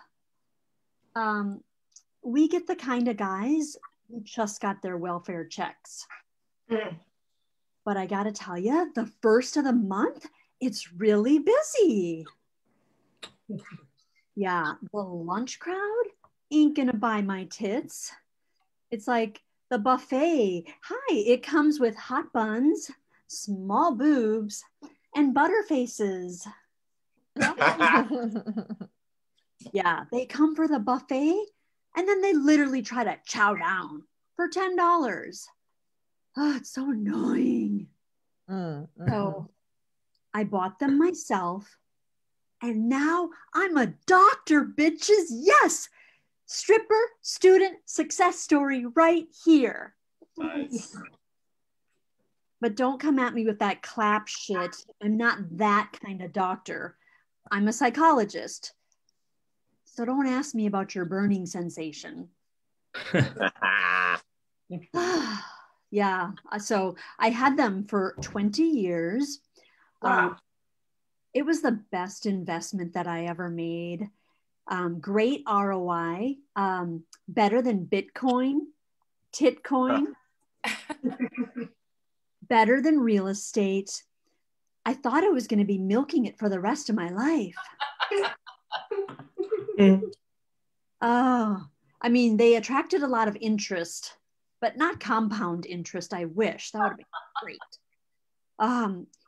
We get the kind of guys who just got their welfare checks. But I gotta tell you, the first of the month, it's really busy. Yeah, the lunch crowd ain't gonna buy my tits. It's like the buffet. Hi, it comes with hot buns, small boobs, and butter faces. Yeah, they come for the buffet and then they literally try to chow down for $10. Oh, it's so annoying. So I bought them myself, and now I'm a doctor, bitches. Yes, stripper student success story right here. Nice. But don't come at me with that clap shit. I'm not that kind of doctor. I'm a psychologist. So don't ask me about your burning sensation. Yeah, so I had them for 20 years. Wow. It was the best investment that I ever made. Great ROI, better than Bitcoin, Titcoin, better than real estate. I thought I was going to be milking it for the rest of my life. Oh, I mean, they attracted a lot of interest, but not compound interest. I wish that would have been great.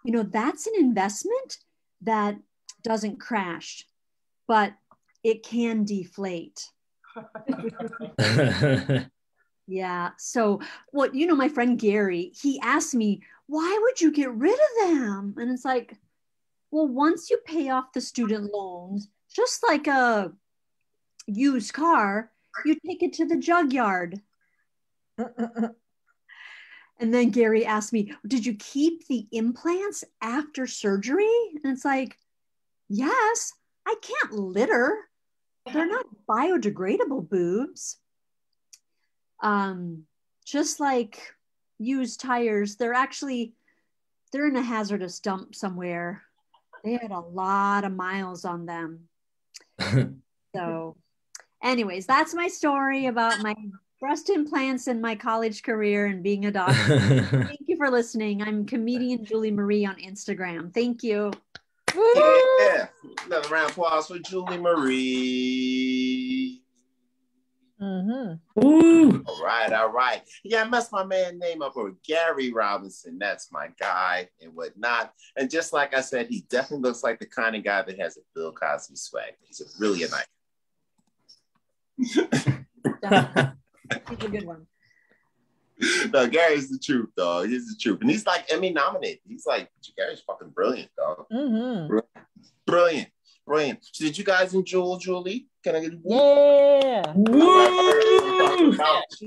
You know, that's an investment that doesn't crash, but it can deflate. Yeah. So, well, you know, my friend Gary, he asked me, why would you get rid of them? And it's like, well, once you pay off the student loans, just like a used car, you take it to the jug yard. And then Gary asked me, did you keep the implants after surgery? And it's like, yes, I can't litter. They're not biodegradable boobs. Just like used tires, they're in a hazardous dump somewhere. They had a lot of miles on them. So anyways, that's my story about my breast implants and my college career and being a doctor. Thank you for listening. I'm comedian Julie Marie on Instagram. Thank you. Yeah, another round of applause for Julie Marie. Mm-hmm. Ooh. All right. Yeah, I messed my man name up for Gary Robinson. That's my guy and whatnot. And just like I said, he definitely looks like the kind of guy that has a Bill Cosby swag. He's really a nice. He's a good one. No, Gary's the truth, dog. He's the truth. And he's like Emmy nominated. He's like, Gary's fucking brilliant, dog. Mm-hmm. Brilliant. So did you guys enjoy Julie? Can I get a Yeah.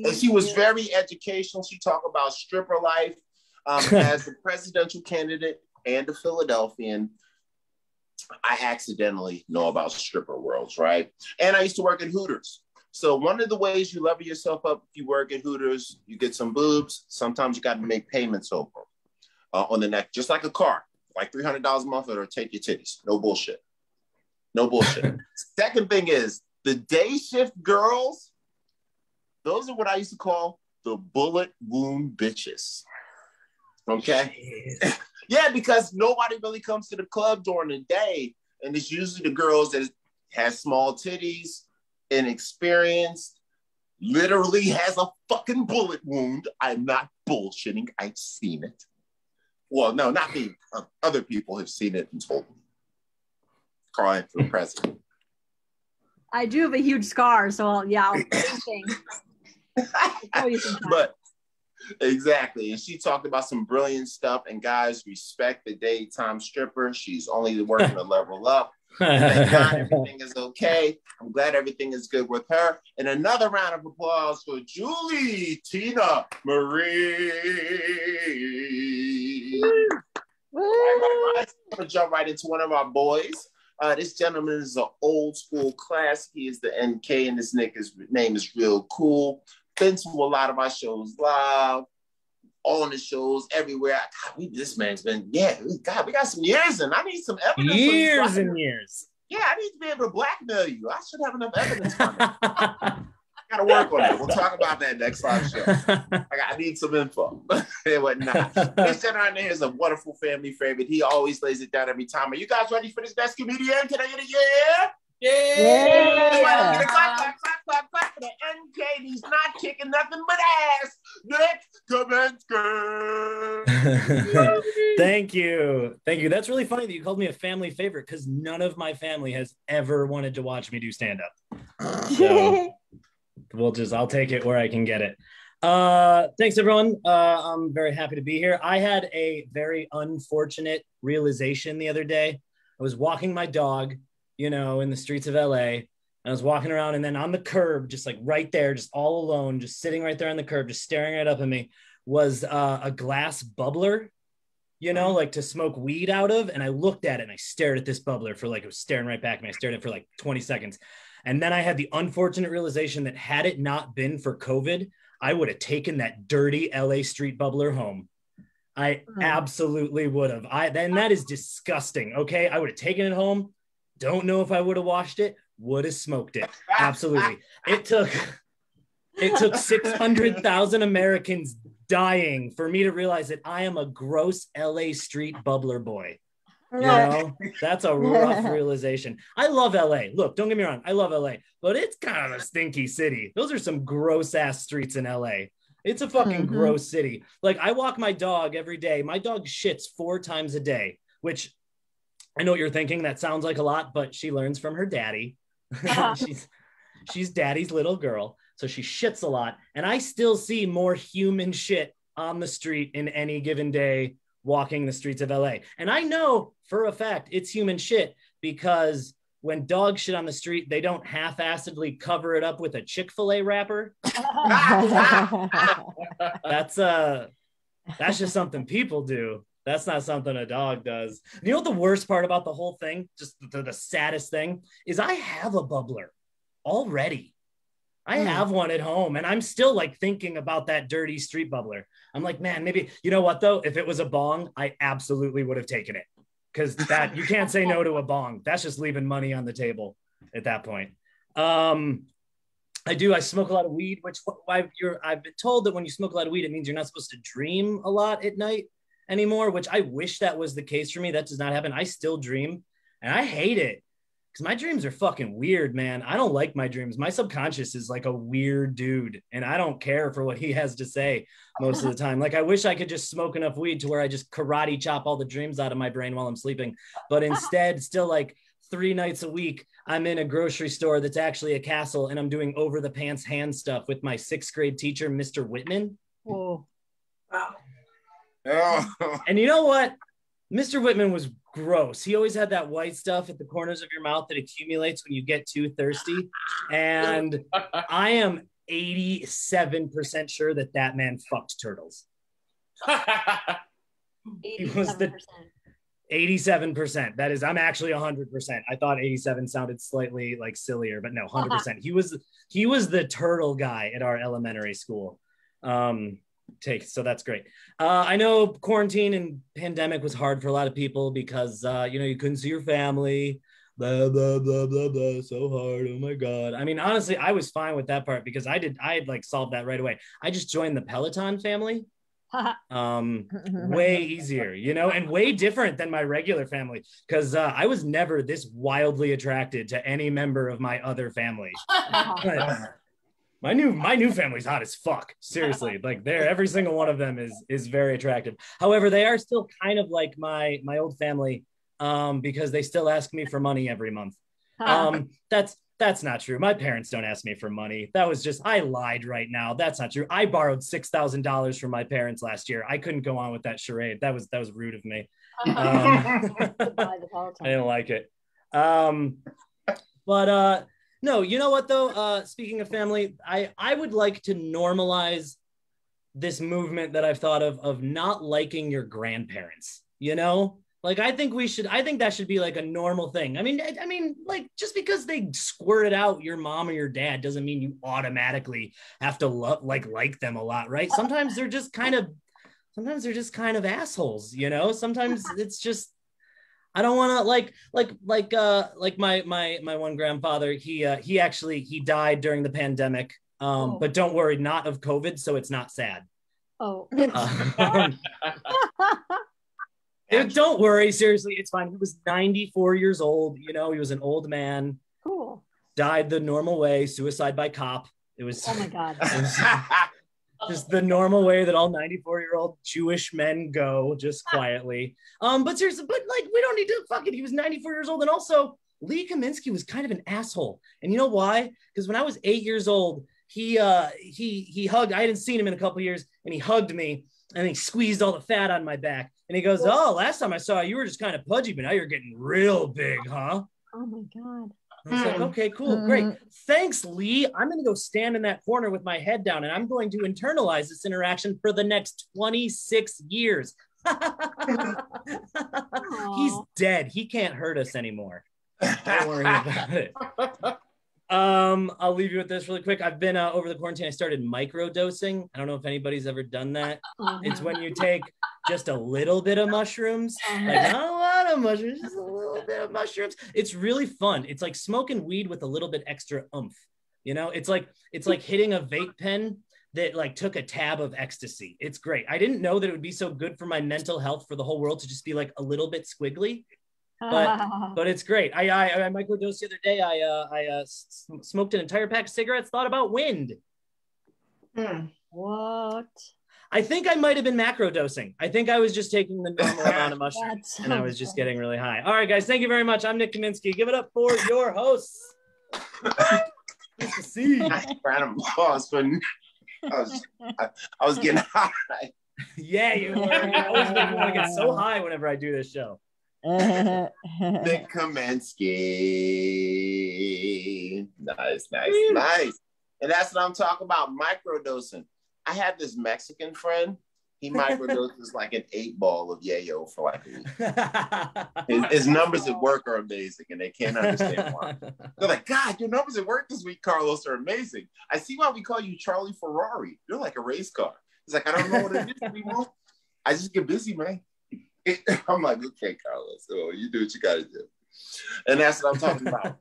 And she was very educational. She talked about stripper life as the presidential candidate and a Philadelphian. I accidentally know about stripper worlds, right? And I used to work at Hooters. So one of the ways you lever yourself up if you work at Hooters, you get some boobs. Sometimes you got to make payments over on the neck, just like a car, like $300 a month or take your titties. No bullshit. Second thing is the day shift girls. Those are what I used to call the bullet wound bitches. Okay. Yeah, because nobody really comes to the club during the day. And it's usually the girls that has small titties, inexperienced, literally has a fucking bullet wound. I'm not bullshitting. I've seen it. Well, no, not me. Other people have seen it and told me. Calling for president. I do have a huge scar, so I'll But exactly. And she talked about some brilliant stuff. And guys, respect the daytime stripper. She's only working to level up. Thank God everything is okay. I'm glad everything is good with her. And another round of applause for Julie Tina Marie. I'm going to jump right into one of our boys. This gentleman is an old school class. He is the NK, and his name is Real Cool. Been to a lot of our shows live, all on the shows, everywhere. God, this man's been, we got some years in. I need some evidence. Years and years. Yeah, I need to be able to blackmail you. I should have enough evidence on it. I gotta work on it. We'll talk about that next live show. I need some info and whatnot. This gentleman here is a wonderful family favorite. He always lays it down every time. Are you guys ready for this best comedian? Can I get a yeah? Yeah. Clap for the NK. He's not kicking nothing but ass. Nick Kaminsky. Thank you. That's really funny that you called me a family favorite because none of my family has ever wanted to watch me do stand-up. So I'll take it where I can get it. Thanks everyone. I'm very happy to be here. I had a very unfortunate realization the other day. I was walking my dog, in the streets of LA. I was walking around, and then on the curb, just like right there, just all alone, just sitting right there on the curb, just staring right up at me, was a glass bubbler, like to smoke weed out of. And I looked at it and I stared at this bubbler for it was staring right back at me. I stared at it for 20 seconds. And then I had the unfortunate realization that had it not been for COVID, I would have taken that dirty LA street bubbler home. I absolutely would have. Then that is disgusting. Okay. I would have taken it home. Don't know if I would have washed it, would have smoked it. Absolutely. It took 600,000 Americans dying for me to realize that I am a gross LA street bubbler boy. That's a rough realization. I love LA. Look, don't get me wrong. I love LA, but it's kind of a stinky city. Those are some gross ass streets in LA. It's a fucking gross city. Like I walk my dog every day. My dog shits 4 times a day, which I know what you're thinking. That sounds like a lot, but she learns from her daddy. She's daddy's little girl. So she shits a lot. And I still see more human shit on the street in any given day walking the streets of LA. And I know for a fact it's human shit because when dogs shit on the street, they don't half-assedly cover it up with a Chick-fil-A wrapper. That's just something people do. That's not something a dog does. You know what the worst part about the whole thing, just the saddest thing, is I have a bubbler already. I have one at home, and I'm still thinking about that dirty street bubbler. I'm like, man, maybe, you know what though? If it was a bong, I absolutely would have taken it. Because that you can't say no to a bong. That's just leaving money on the table at that point. I smoke a lot of weed, which I've been told that when you smoke a lot of weed, it means you're not supposed to dream a lot at night anymore, which I wish that was the case for me. That does not happen. I still dream and I hate it. because my dreams are fucking weird, man. I don't like my dreams. My subconscious is like a weird dude, and I don't care for what he has to say most of the time. Like, I wish I could just smoke enough weed to where I just karate chop all the dreams out of my brain while I'm sleeping. But instead, still like 3 nights a week, I'm in a grocery store that's actually a castle, and I'm doing over the pants hand stuff with my 6th grade teacher, Mr. Whitman. Whoa. Wow. Oh. And you know what? Mr. Whitman was gross. He always had that white stuff at the corners of your mouth that accumulates when you get too thirsty. And I am 87% sure that that man fucked turtles. 87%. He was the 87%. That is, I'm actually 100%. I thought 87 sounded slightly like sillier, but no, 100%. He was the turtle guy at our elementary school. So that's great. I know quarantine and pandemic was hard for a lot of people because you couldn't see your family, blah blah blah blah blah, so hard. Oh my god. I mean, honestly, I was fine with that part because I had like solved that right away. I just joined the Peloton family. Way easier, and way different than my regular family, because I was never this wildly attracted to any member of my other family. My new family's hot as fuck. Seriously, like every single one of them is very attractive. However, they are still kind of like my old family, because they still ask me for money every month. That's not true. My parents don't ask me for money. That was just, I lied right now. That's not true. I borrowed $6,000 from my parents last year. I couldn't go on with that charade. That was rude of me. I didn't like it. But no, you know what though? Speaking of family, I would like to normalize this movement that I've thought of not liking your grandparents, Like, I think that should be like a normal thing. I mean, like, just because they squirted out your mom or your dad doesn't mean you automatically have to like them a lot, right? Sometimes they're just kind of assholes, Sometimes it's just, I don't want to like my one grandfather. He died during the pandemic. But don't worry, not of COVID, so it's not sad. Oh. Don't worry, seriously, it's fine. He was 94 years old. He was an old man. Cool. Died the normal way, suicide by cop. It was. Oh my god. Just the normal way that all 94-year-old Jewish men go, just quietly. But seriously, we don't need to fuck it. He was 94 years old, and also Lee Kaminsky was kind of an asshole. And you know why? Because when I was 8 years old, he hugged. I hadn't seen him in a couple of years, and he hugged me. And he squeezed all the fat on my back. And he goes, "Oh, last time I saw you, you were just kind of pudgy, but now you're getting real big, huh?" Oh my god. I was like, okay, cool, great. Thanks, Lee. I'm going to go stand in that corner with my head down, and I'm going to internalize this interaction for the next 26 years. He's dead. He can't hurt us anymore. Don't worry about it. I'll leave you with this really quick. I've been over the quarantine, I started microdosing. I don't know if anybody's ever done that. It's when you take just a little bit of mushrooms, like not a lot of mushrooms, just a little bit of mushrooms. It's really fun. It's like smoking weed with a little bit extra oomph. It's like hitting a vape pen that like took a tab of ecstasy. It's great. I didn't know that it would be so good for my mental health for the whole world to just be like a little bit squiggly. But it's great. I microdosed the other day. I smoked an entire pack of cigarettes, thought about wind. What? I think I might have been macrodosing. I think I was just taking the normal amount of mushrooms and I was just getting really high. All right, guys, thank you very much. I'm Nick Kaminsky. Give it up for your hosts. Mista See. Round of applause for I was getting high. Yeah, you were. I always want to get so high whenever I do this show. Nick Kaminsky. Nice. And that's what I'm talking about, microdosing. I had this Mexican friend. He microdoses like an 8-ball of yayo for like a week. His numbers at work are amazing, and they can't understand why. They're like, "God, your numbers at work this week, Carlos, are amazing. I see why we call you Charlie Ferrari. You're like a race car." He's like, "I don't know what it is anymore. I just get busy, man." I'm like, "Okay, Carlos, so you do what you got to do." And that's what I'm talking about.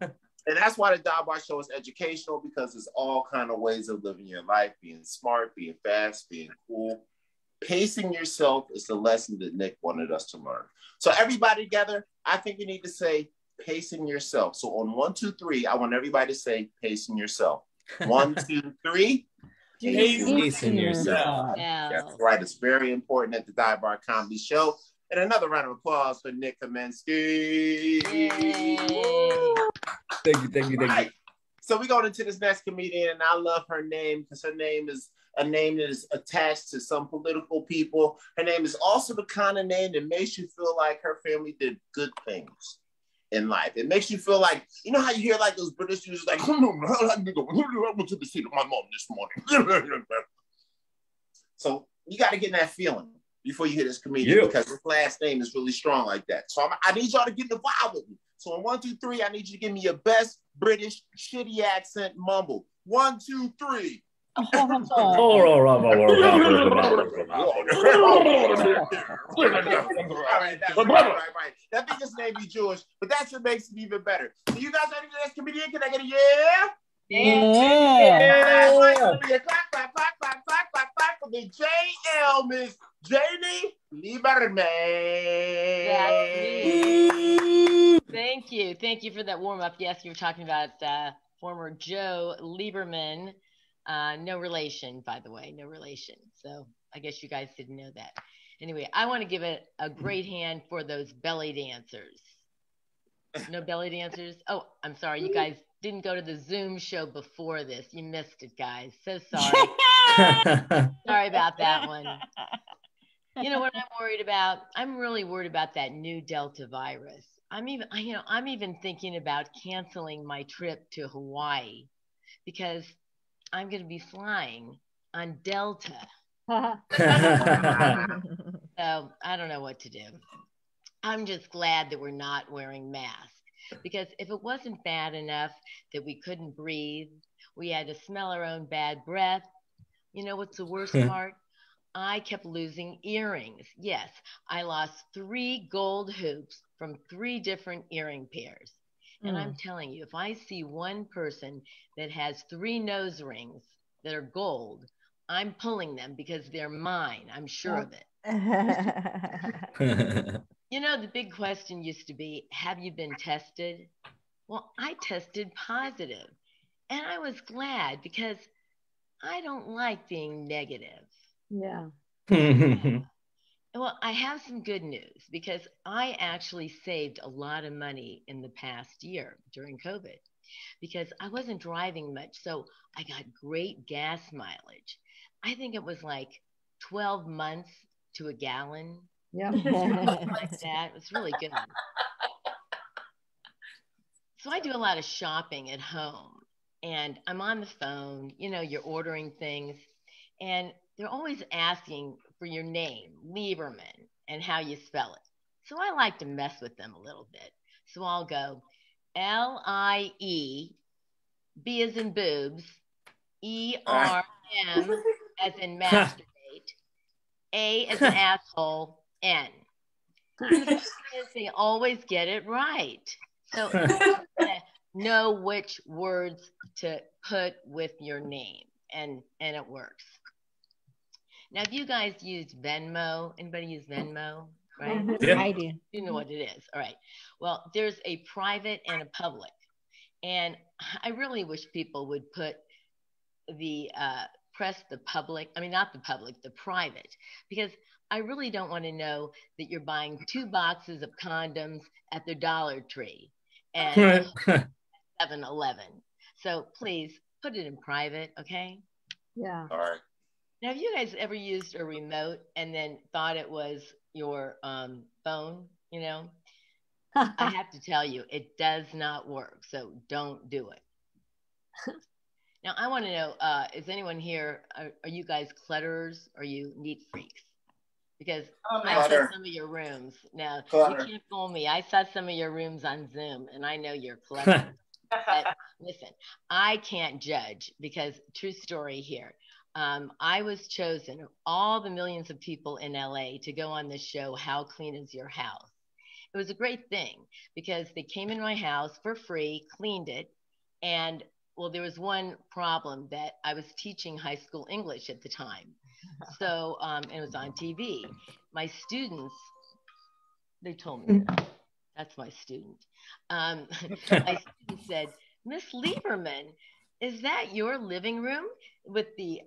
And that's why the Dive Bar Show is educational, because it's all kind of ways of living your life, being smart, being fast, being cool. Pacing yourself is the lesson that Nick wanted us to learn. So everybody together, I think we need to say, pacing yourself. So on 1, 2, 3, I want everybody to say pacing yourself. 1, 2, 3. Pacing yourself. That's right. It's very important at the Dive Bar Comedy Show. And another round of applause for Nick Kaminsky. Thank you. Right. So we're going into this next comedian, and I love her name because her name is a name that is attached to some political people. Her name is also the kind of name that makes you feel like her family did good things in life. It makes you feel like, you know how you hear like those British users like, I went to the seat of my mom this morning. So you got to get in that feeling before you hear this comedian because his last name is really strong like that. So I need y'all to get in the vibe with me. So on 1, 2, 3, I need you to give me your best British shitty accent mumble. 1, 2, 3. All right, right. That thing just made me Jewish, but that's what makes it even better. So you guys ready for this comedian? Can I get a yeah? Yeah. Clap for the JL, Miss Janie Lieberman. Thank you for that warm up. Yes, you were talking about former Joe Lieberman. No relation, by the way, no relation. So I guess you guys didn't know that. Anyway, I want to give it a great hand for those belly dancers. No belly dancers? Oh, I'm sorry. You guys didn't go to the Zoom show before this. You missed it, guys. So sorry. Sorry about that one. You know what I'm worried about? I'm really worried about that new Delta virus. I'm even thinking about canceling my trip to Hawaii because I'm going to be flying on Delta. So I don't know what to do. I'm just glad that we're not wearing masks because if it wasn't bad enough that we couldn't breathe, we had to smell our own bad breath. You know what's the worst part? I kept losing earrings. Yes, I lost 3 gold hoops from 3 different earring pairs. And I'm telling you, if I see one person that has 3 nose rings that are gold, I'm pulling them because they're mine. I'm sure of it. You know, the big question used to be, have you been tested? Well, I tested positive. And I was glad because I don't like being negative. Yeah. Well, I have some good news because I actually saved a lot of money in the past year during COVID because I wasn't driving much. So I got great gas mileage. I think it was like 12 months to a gallon. Yeah. Like that. It was really good. So I do a lot of shopping at home and I'm on the phone, you know, you're ordering things and they're always asking for your name, Lieberman, and how you spell it. So I like to mess with them a little bit. So I'll go L-I-E, B as in boobs, E-R-M as in masturbate, A as in asshole, N. And the thing is, they always get it right. So know which words to put with your name, and it works. Now, if you guys use Venmo, anybody use Venmo? Right? Yeah. I do. You know what it is. All right. Well, there's a private and a public. And I really wish people would put the press the public, I mean, not the public, the private, because I really don't want to know that you're buying 2 boxes of condoms at the Dollar Tree and 7-Eleven. So please put it in private, okay? Yeah. All right. Now, have you guys ever used a remote and then thought it was your phone, you know? I have to tell you, it does not work, so don't do it. Now, I want to know, is anyone here, are you guys clutterers or are you neat freaks? Because I saw some of your rooms. Now, you can't fool me. I saw some of your rooms on Zoom, and I know you're cluttered. But listen, I can't judge because true story here. I was chosen, of all the millions of people in LA, to go on this show, How Clean Is Your House? It was a great thing because they came in my house for free, cleaned it, and well, there was one problem that I was teaching high school English at the time. So it was on TV. My students, they told me That's my student. My student said, Miss Lieberman, is that your living room with the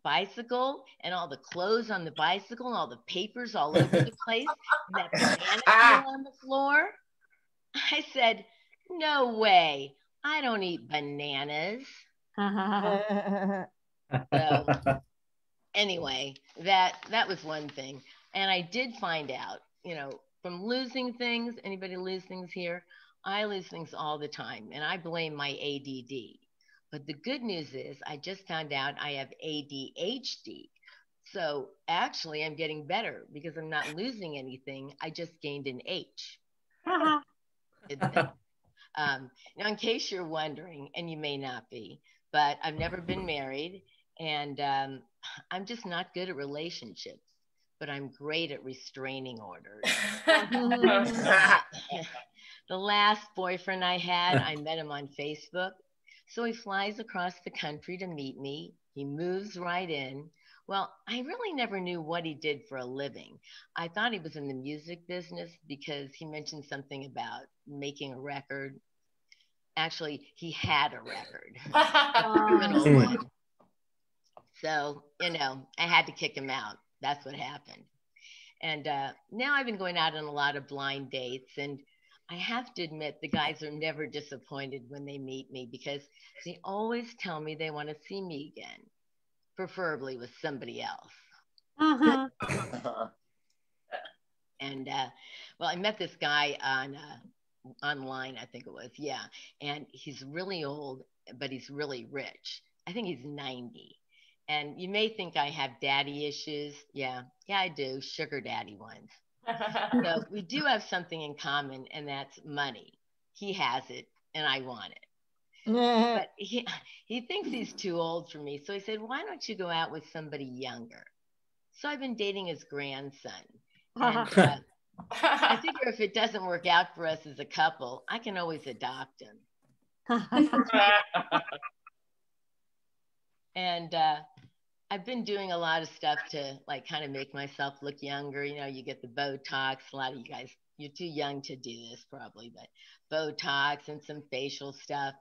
bicycle and all the clothes on the bicycle and all the papers all over the place and that banana peel on the floor? I said, no way. I don't eat bananas. So anyway, that was one thing. And I did find out, from losing things, anybody lose things here? I lose things all the time, and I blame my ADD. But the good news is I just found out I have ADHD. So actually I'm getting better because I'm not losing anything. I just gained an H. Now, in case you're wondering, and you may not be, but I've never been married, and I'm just not good at relationships, but I'm great at restraining orders. The last boyfriend I had, I met him on Facebook. So he flies across the country to meet me. He moves right in. Well, I really never knew what he did for a living. I thought he was in the music business because he mentioned something about making a record. Actually, he had a record. So, I had to kick him out. That's what happened. And now I've been going out on a lot of blind dates, and I have to admit the guys are never disappointed when they meet me because they always tell me they want to see me again, preferably with somebody else. And well, I met this guy on online, I think it was, yeah. And he's really old, but he's really rich. I think he's 90. And you may think I have daddy issues. Yeah, I do. Sugar daddy ones. So we do have something in common, and that's money. He has it, and I want it. But he thinks he's too old for me. So he said, why don't you go out with somebody younger? So I've been dating his grandson. And I figure if it doesn't work out for us as a couple, I can always adopt him. And I've been doing a lot of stuff to kind of make myself look younger. You get the Botox. A lot of you guys, you're too young to do this probably, but Botox and some facial stuff.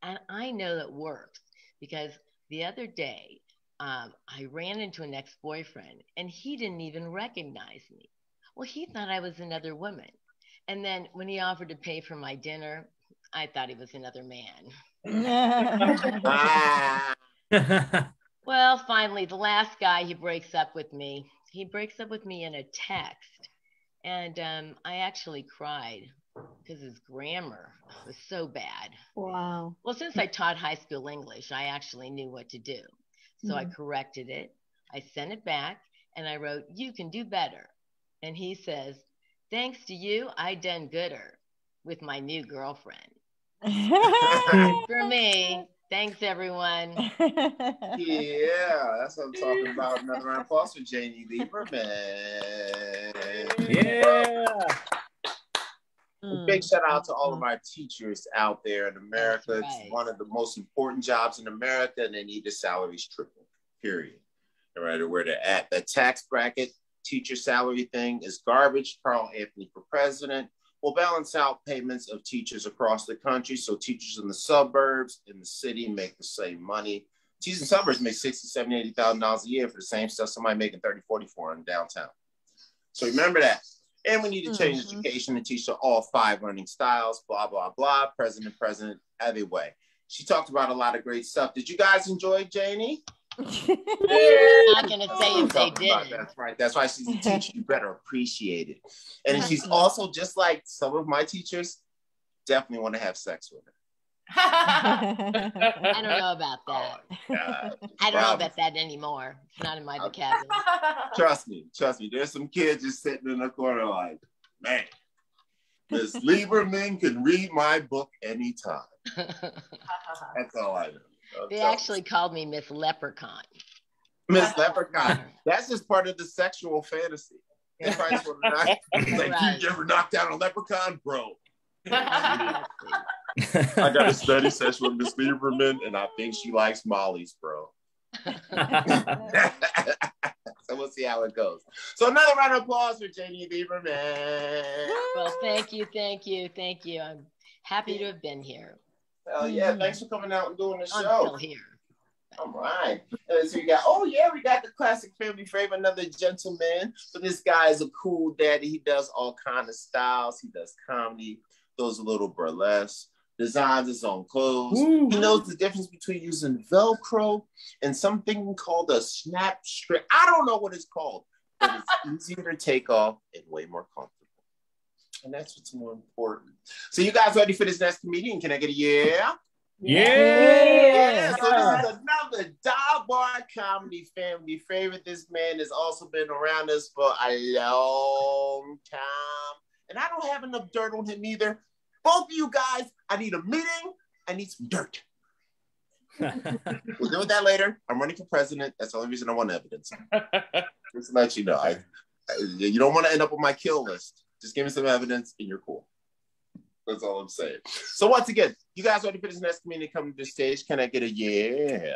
And I know that works because the other day I ran into an ex-boyfriend and he didn't even recognize me. Well, he thought I was another woman. And then when he offered to pay for my dinner, I thought he was another man. Well, finally, the last guy, he breaks up with me. He breaks up with me in a text. And I actually cried because his grammar was so bad. Wow. Well, since I taught high school English, I actually knew what to do. So I corrected it. I sent it back and I wrote, you can do better. And he says, thanks to you, I done gooder with my new girlfriend. For me. Thanks, everyone. Yeah, that's what I'm talking about. Another round of applause for Janie Lieberman. Yeah. A big shout out to all of our teachers out there in America. Right. It's one of the most important jobs in America, and they need the salaries triple, period. No matter where they're at. The tax bracket teacher salary thing is garbage. Carl Anthony for president. Will balance out payments of teachers across the country. So teachers in the suburbs, in the city make the same money. Teachers in suburbs make $60,000, $70,000, $80,000 a year for the same stuff somebody making $30,000, $40,000 in downtown. So remember that. And we need to change education and teach all 5 learning styles, blah, blah, blah. President, every way. She talked about a lot of great stuff. Did you guys enjoy Janie? I'm not going to say if they didn't. That's right. That's why she's a teacher. You better appreciate it. And she's also, just like some of my teachers, definitely want to have sex with her. I don't know about that. Oh, I don't know about that anymore. It's not in my vocabulary. Trust me. There's some kids just sitting in the corner like, man, Miss Lieberman can read my book anytime. That's all I know. They actually called me Miss Leprechaun. Miss Leprechaun. That's just part of the sexual fantasy. They probably just want to knock, like, you ever knocked down a leprechaun, bro? I got a study session with Miss Lieberman, and I think she likes Molly's, bro. So we'll see how it goes. So another round of applause for Janie Lieberman. Well, thank you. I'm happy to have been here. Hell yeah, thanks for coming out and doing the show. I'm still here. All right. So we got the classic family favorite, another gentleman. But this guy is a cool daddy. He does all kind of styles. He does comedy, does a little burlesque, designs his own clothes. Ooh. He knows the difference between using Velcro and something called a snap strip. I don't know what it's called, but it's easier to take off and way more comfortable. And that's what's more important. So you guys ready for this next comedian? Can I get a yeah? Yeah. So this is another Dive Bar comedy family favorite. This man has also been around us for a long time. And I don't have enough dirt on him either. Both of you guys, I need a meeting. I need some dirt. We'll deal with that later. I'm running for president. That's the only reason I want evidence. Just to let you know. You don't want to end up on my kill list. Just give me some evidence and you're cool. That's all I'm saying. So once again, you guys ready for this next comedian coming to the stage? Can I get a yeah?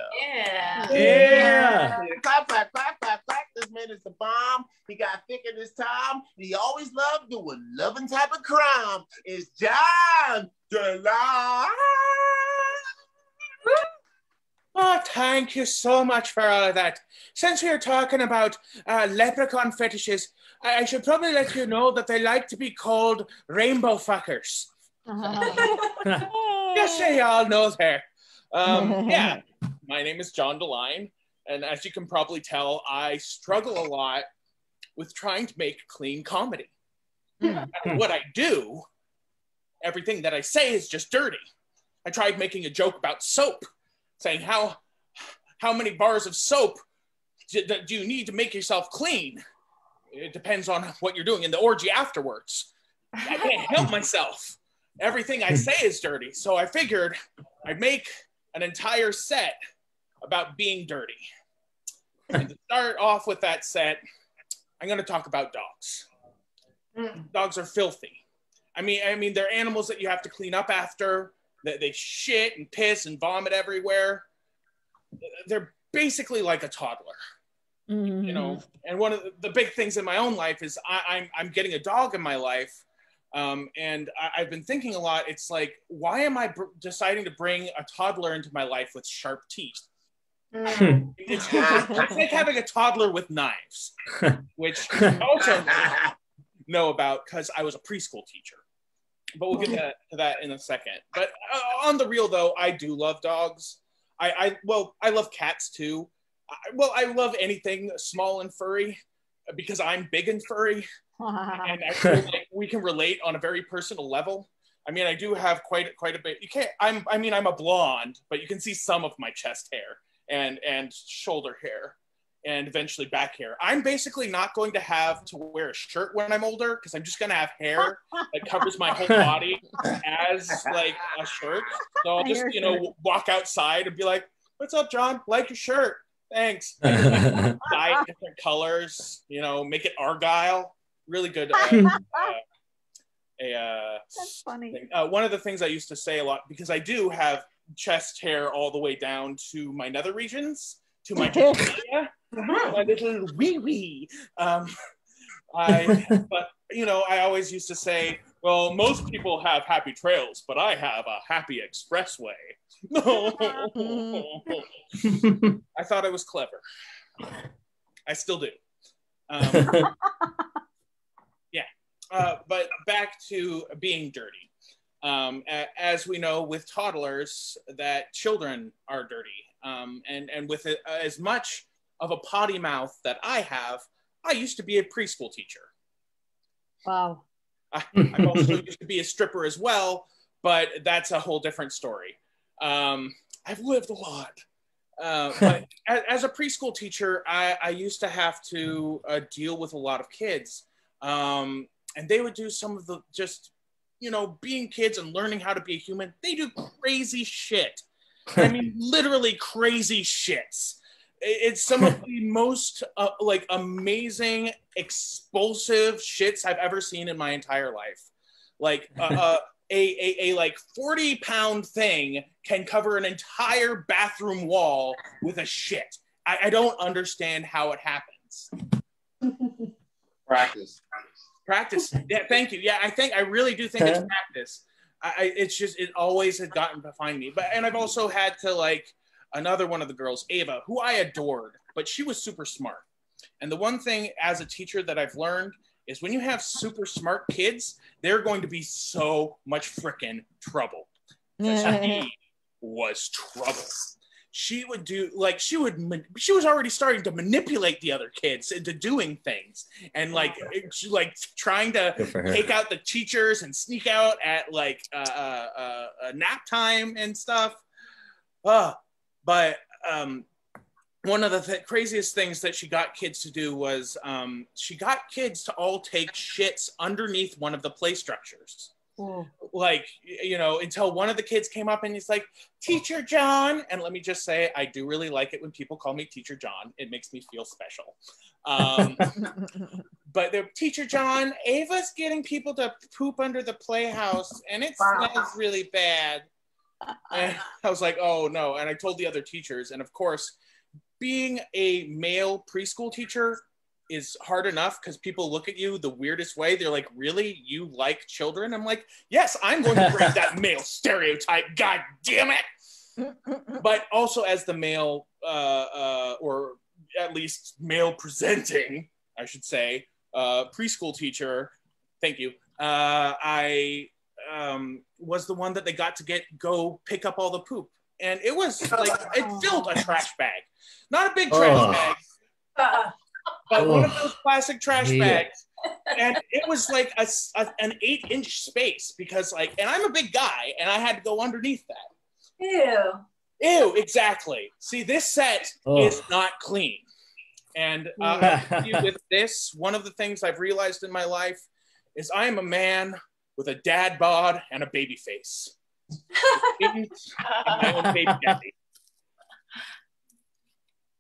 Yeah. Clap, clap, clap, clap, clap. This man is the bomb. He got thick in his time. He always loved doing loving type of crime. It's Jon Deline. Oh, thank you so much for all of that. Since we're talking about leprechaun fetishes, I should probably let you know that they like to be called rainbow fuckers. Just so y'all know there. Yeah, my name is Jon Deline, and as you can probably tell, I struggle a lot with trying to make clean comedy. And what I do, everything that I say is just dirty. I tried making a joke about soap, saying how many bars of soap do you need to make yourself clean? It depends on what you're doing in the orgy afterwards. I can't help myself. Everything I say is dirty. So I figured I'd make an entire set about being dirty. And to start off with that set, I'm going to talk about dogs. Dogs are filthy. I mean, they're animals that you have to clean up after. They shit and piss and vomit everywhere. They're basically like a toddler. You know, and one of the big things in my own life is I'm getting a dog in my life, and I've been thinking a lot. It's like, why am I deciding to bring a toddler into my life with sharp teeth? It's like having a toddler with knives, which I also know about because I was a preschool teacher. But we'll get to that in a second. But on the real, though, I do love dogs. I love cats too. I love anything small and furry because I'm big and furry, and I feel like we can relate on a very personal level. I mean, I do have quite a bit. I'm a blonde, but you can see some of my chest hair and shoulder hair and eventually back hair. I'm basically not going to have to wear a shirt when I'm older because I'm just going to have hair that covers my whole body as like a shirt. So I'll just, walk outside and be like, "What's up, John? Like your shirt. Thanks." Dye it different colors, make it Argyle. Really good. That's funny. One of the things I used to say a lot, because I do have chest hair all the way down to my nether regions, to my genitalia, my little wee. I always used to say, well, most people have happy trails, but I have a happy expressway. I thought I was clever. I still do. But back to being dirty. As we know with toddlers, that children are dirty. And with as much of a potty mouth that I have, I used to be a preschool teacher. Wow. I also used to be a stripper as well, but that's a whole different story. I've lived a lot. But as a preschool teacher, I used to have to deal with a lot of kids. And they would do some of the just, being kids and learning how to be a human. They do crazy shit. I mean, literally crazy shits. It's some of the most amazing, explosive shits I've ever seen in my entire life. Like a 40-pound thing can cover an entire bathroom wall with a shit. I don't understand how it happens. kids. Practice. Yeah, thank you. Yeah, I really do think it's practice. It's just, it always had gotten behind me. And I've also had to, like, another one of the girls, Ava, who I adored, but she was super smart. And the one thing as a teacher that I've learned is when you have super smart kids, they're going to be so much frickin' trouble. She was trouble. She would do, like, she was already starting to manipulate the other kids into doing things, and like trying to take out the teachers and sneak out at like nap time and stuff. But one of the craziest things that she got kids to do was she got kids to all take shits underneath one of the play structures. Whoa. Like, you know, until one of the kids came up and he's like, Teacher John. And let me just say, I do really like it when people call me Teacher John. It makes me feel special. But the Teacher John, Ava's getting people to poop under the playhouse and it smells really bad. And I was like, oh no. And I told the other teachers. And of course, being a male preschool teacher is hard enough because people look at you the weirdest way. They're like, really? You like children? I'm like, yes, I'm going to break that male stereotype. God damn it. But also as the male, or at least male presenting, I should say, preschool teacher, thank you. I was the one that they got to go pick up all the poop. And it was like, it filled a trash bag. Not a big trash bag. But one of those plastic trash bags, and it was like an 8-inch space because like, and I'm a big guy, and I had to go underneath that. Ew, exactly. See, this set is not clean. And with this, one of the things I've realized in my life is I am a man with a dad bod and a baby face. And my own baby daddy.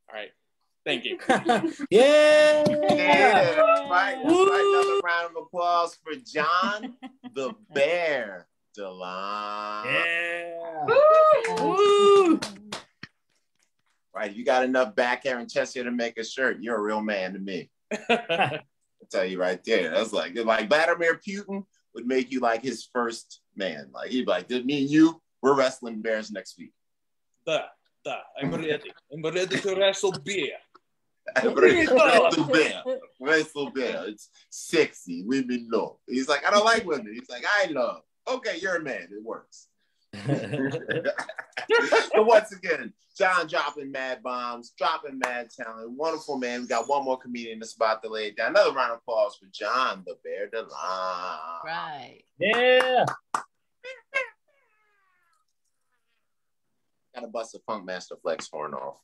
All right. Thank you. Yeah. Right. Another round of applause for Jon the Bear Deline. Yeah. Woo. Right. You got enough back hair and chest hair to make a shirt. You're a real man to me. I'll tell you right there. That's like Vladimir Putin would make you like his first man. Like he'd be like, me and you, we're wrestling bears next week. I'm ready. I'm ready to wrestle bear. Wrestle bear. It's sexy. Women love. He's like, I don't like women. He's like, I love. Okay, you're a man. It works. So once again, Jon dropping mad bombs, dropping mad talent. Wonderful man. We got one more comedian that's about to lay it down. Another round of applause for Jon the Bear Deline. Right. Yeah. Gotta bust a Funk Master Flex horn off.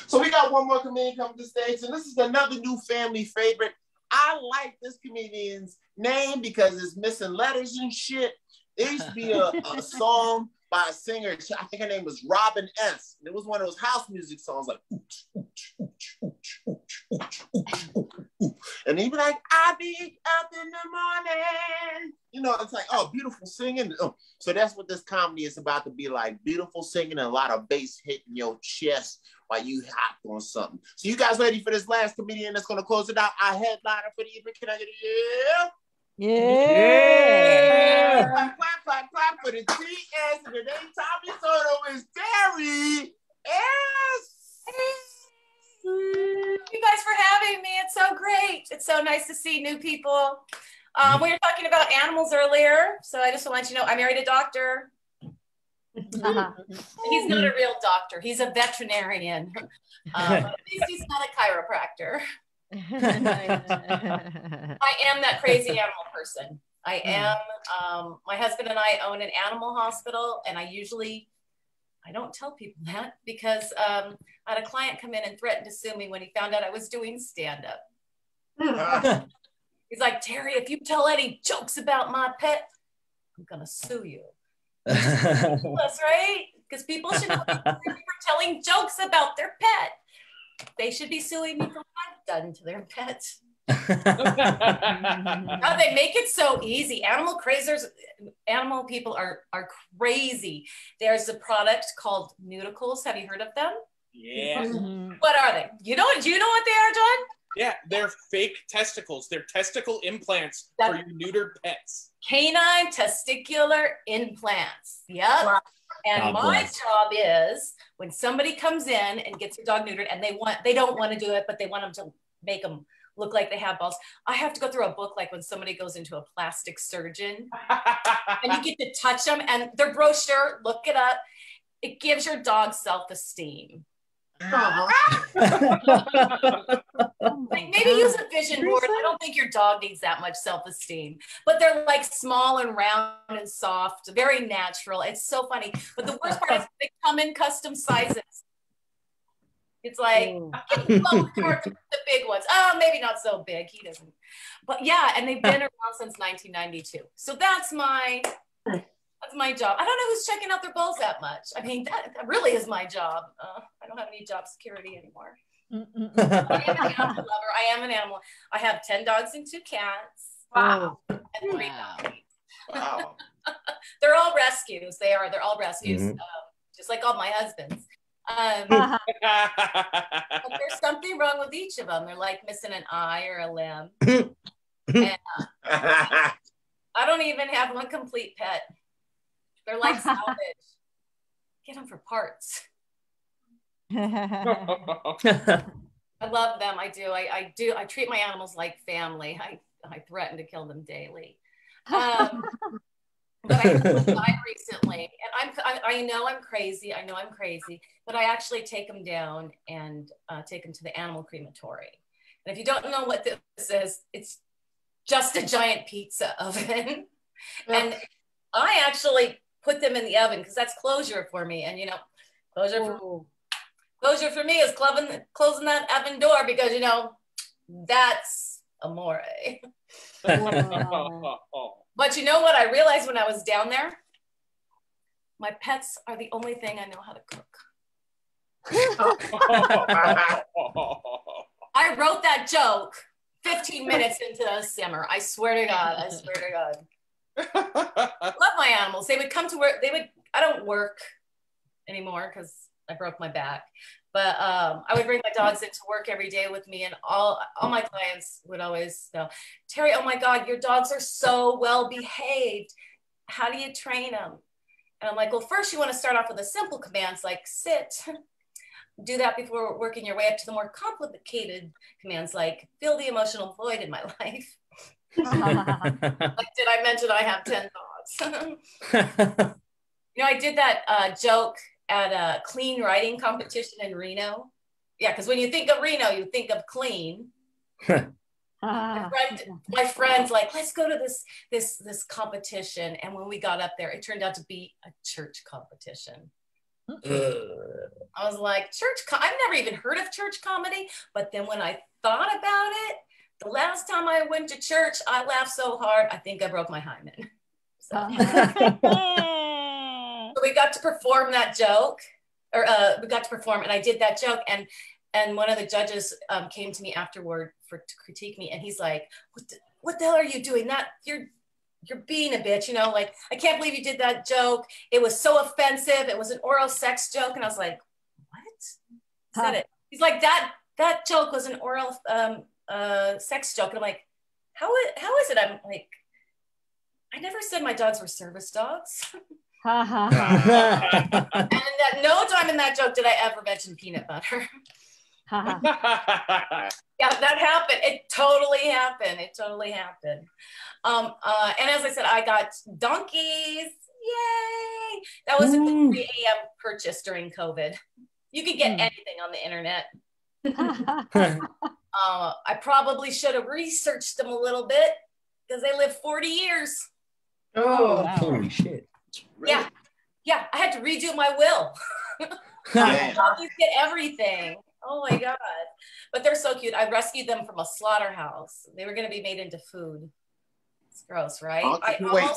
So we got one more comedian coming to the stage, and this is another new family favorite. I like this comedian's name because it's missing letters and shit. There used to be a song by a singer, I think her name was Robin S. And it was one of those house music songs like, and he'd be like, I'll be up in the morning. You know, it's like, oh, beautiful singing. Oh. So that's what this comedy is about to be like. Beautiful singing and a lot of bass hitting your chest while you hop on something. So you guys ready for this last comedian that's going to close it out? Our headliner for the evening. Can I get a yeah? Yeah. Clap for the TS, and it ain't Tommy Soto, it's Teri S. Thank you guys for having me. It's so great. It's so nice to see new people. We were talking about animals earlier, so I just want to let you know I married a doctor. He's not a real doctor. He's a veterinarian. But at least he's not a chiropractor. I am that crazy animal person. I am. My husband and I own an animal hospital, and I don't tell people that because I had a client come in and threaten to sue me when he found out I was doing stand-up. He's like, Teri, if you tell any jokes about my pet, I'm gonna sue you. That's right, because people should not be suing me for telling jokes about their pet. They should be suing me for what I've done to their pets. Oh, they make it so easy. Animal people are crazy. There's a product called Nudicles. Have you heard of them? Yeah. What are they? Do you know what they are, John? Yeah, they're fake testicles. They're testicle implants for your neutered pets. Canine testicular implants. Yep. Wow. And my job is when somebody comes in and gets their dog neutered and they don't want to do it, but they want them to make them look like they have balls. I have to go through a book like when somebody goes into a plastic surgeon and you get to touch them and their brochure, look it up. It gives your dog self-esteem. Like maybe use a vision board. I don't think your dog needs that much self-esteem, but they're like small and round and soft, very natural. It's so funny. But the worst part is they come in custom sizes. It's like the big ones. Oh, maybe not so big. He doesn't. But yeah, and they've been around since 1992. So that's my job. I don't know who's checking out their balls that much. I mean, that really is my job. I don't have any job security anymore. I am an animal lover. I am an animal. I have 10 dogs and 2 cats. Wow. And 3 dogs. Wow. They're all rescues. They're all rescues. Just like all my husbands. But there's something wrong with each of them. They're like missing an eye or a limb. And, I don't even have one complete pet. They're like salvage. Get them for parts. I love them. I do. I do. I treat my animals like family. I threaten to kill them daily. But I died recently, and I know I'm crazy. I know I'm crazy, but I actually take them down and take them to the animal crematory. And if you don't know what this is, it's just a giant pizza oven, and I actually put them in the oven because that's closure for me. And closure for me is closing that oven door because that's amore. But you know what I realized when I was down there? My pets are the only thing I know how to cook. I wrote that joke 15 minutes into the simmer. I swear to God. I love my animals. They would come to work. I don't work anymore because I broke my back. But I would bring my dogs into work every day with me, and all my clients would always go, Teri, oh my God, your dogs are so well behaved. How do you train them? And I'm like, well, first you want to start off with the simple commands like sit. Do that before working your way up to the more complicated commands like fill the emotional void in my life. Like, did I mention I have 10 dogs? I did that joke at a clean writing competition in Reno. Yeah, because when you think of Reno, you think of clean. My friend's like, let's go to this competition. And when we got up there, it turned out to be a church competition. I was like, I've never even heard of church comedy. But then when I thought about it, the last time I went to church, I laughed so hard, I think I broke my hymen. So we got to perform that joke, and I did that joke, and one of the judges came to me afterward to critique me, and he's like, what the hell are you doing? You're being a bitch, like, I can't believe you did that joke. It was so offensive. It was an oral sex joke. And I was like, what? Said it. He's like, that joke was an oral sex joke. And I'm like, how is it? I'm like, I never said my dogs were service dogs. And at no time in that joke did I ever mention peanut butter. Yeah, that happened. It totally happened. And as I said, I got donkeys. Yay! That was a 3 a.m. purchase during COVID. You could get anything on the internet. I probably should have researched them a little bit because they live 40 years. Oh, wow. Holy shit. Really? Yeah. I had to redo my will. Donkeys get everything. Oh my God. But they're so cute. I rescued them from a slaughterhouse. They were going to be made into food. It's gross, right?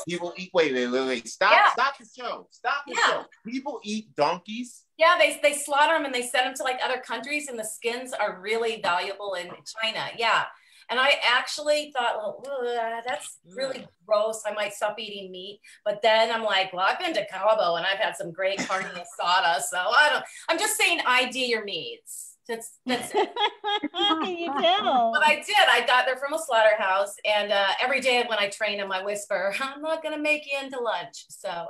People eat. Wait. Stop the show. Stop the show. People eat donkeys? Yeah, they slaughter them and they send them to like other countries, and the skins are really valuable in China. Yeah. And I actually thought, well, that's really gross. I might stop eating meat. But then I'm like, well, I've been to Cabo and I've had some great carne asada. So I'm just saying ID your meats. That's it. How can you tell? But I did. I got there from a slaughterhouse. And every day when I train them, I whisper, I'm not going to make you into lunch. So,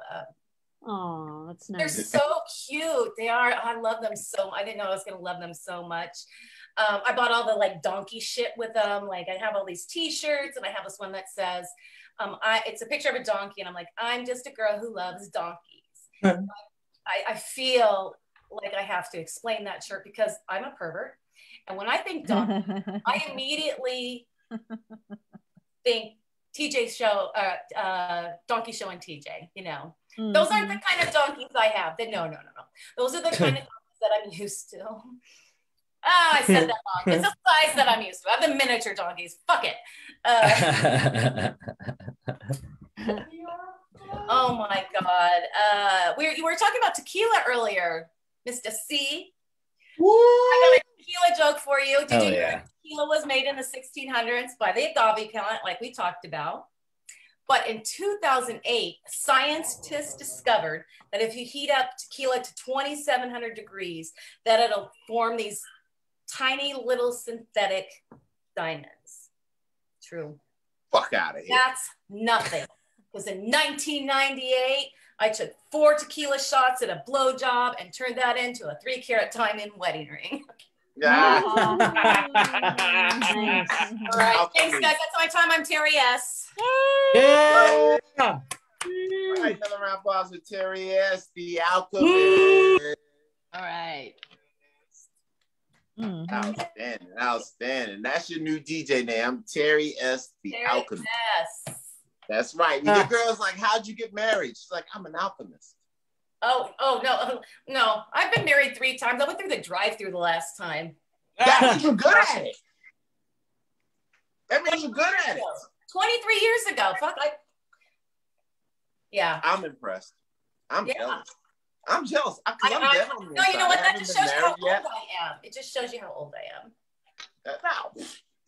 oh, that's nice. They're so cute. They are. I love them so much. I didn't know I was going to love them so much. I bought all the like donkey shit with them. Like I have all these t-shirts and I have this one that says, it's a picture of a donkey and I'm like, I'm just a girl who loves donkeys. I feel like I have to explain that shirt because I'm a pervert. And when I think donkey, I immediately think TJ's show, donkey show and TJ, you know. Those aren't the kind of donkeys I have. No. Those are the kind of donkeys that I'm used to. I said that wrong. It's a size that I'm used to. I have the miniature donkeys. Fuck it. Oh my God. You were talking about tequila earlier, Mista See. I got a tequila joke for you. Did you know that tequila was made in the 1600s by the agave plant, like we talked about? But in 2008, scientists discovered that if you heat up tequila to 2,700 degrees, that it'll form these tiny little synthetic diamonds. True. Fuck out of here. That's nothing. Because in 1998, I took 4 tequila shots at a blowjob and turned that into a 3-carat diamond wedding ring. Yeah. All right. Thanks, guys. That's my time. I'm Teri S. Yeah. All right, another round of applause with Teri S, the alchemist. All right. Outstanding. That's your new DJ name. I'm Teri S, the alchemist. Yes. That's right. When your girl's like, how'd you get married? She's like, I'm an alchemist. Oh, no. I've been married 3 times. I went through the drive-through the last time. That means you're good at it. That means you're good at it. 23 years ago. Fuck, yeah. I'm impressed. I'm jealous. I'm jealous. I'm dead on no, you know what? That just shows you how old I am. It just shows you how old I am. No.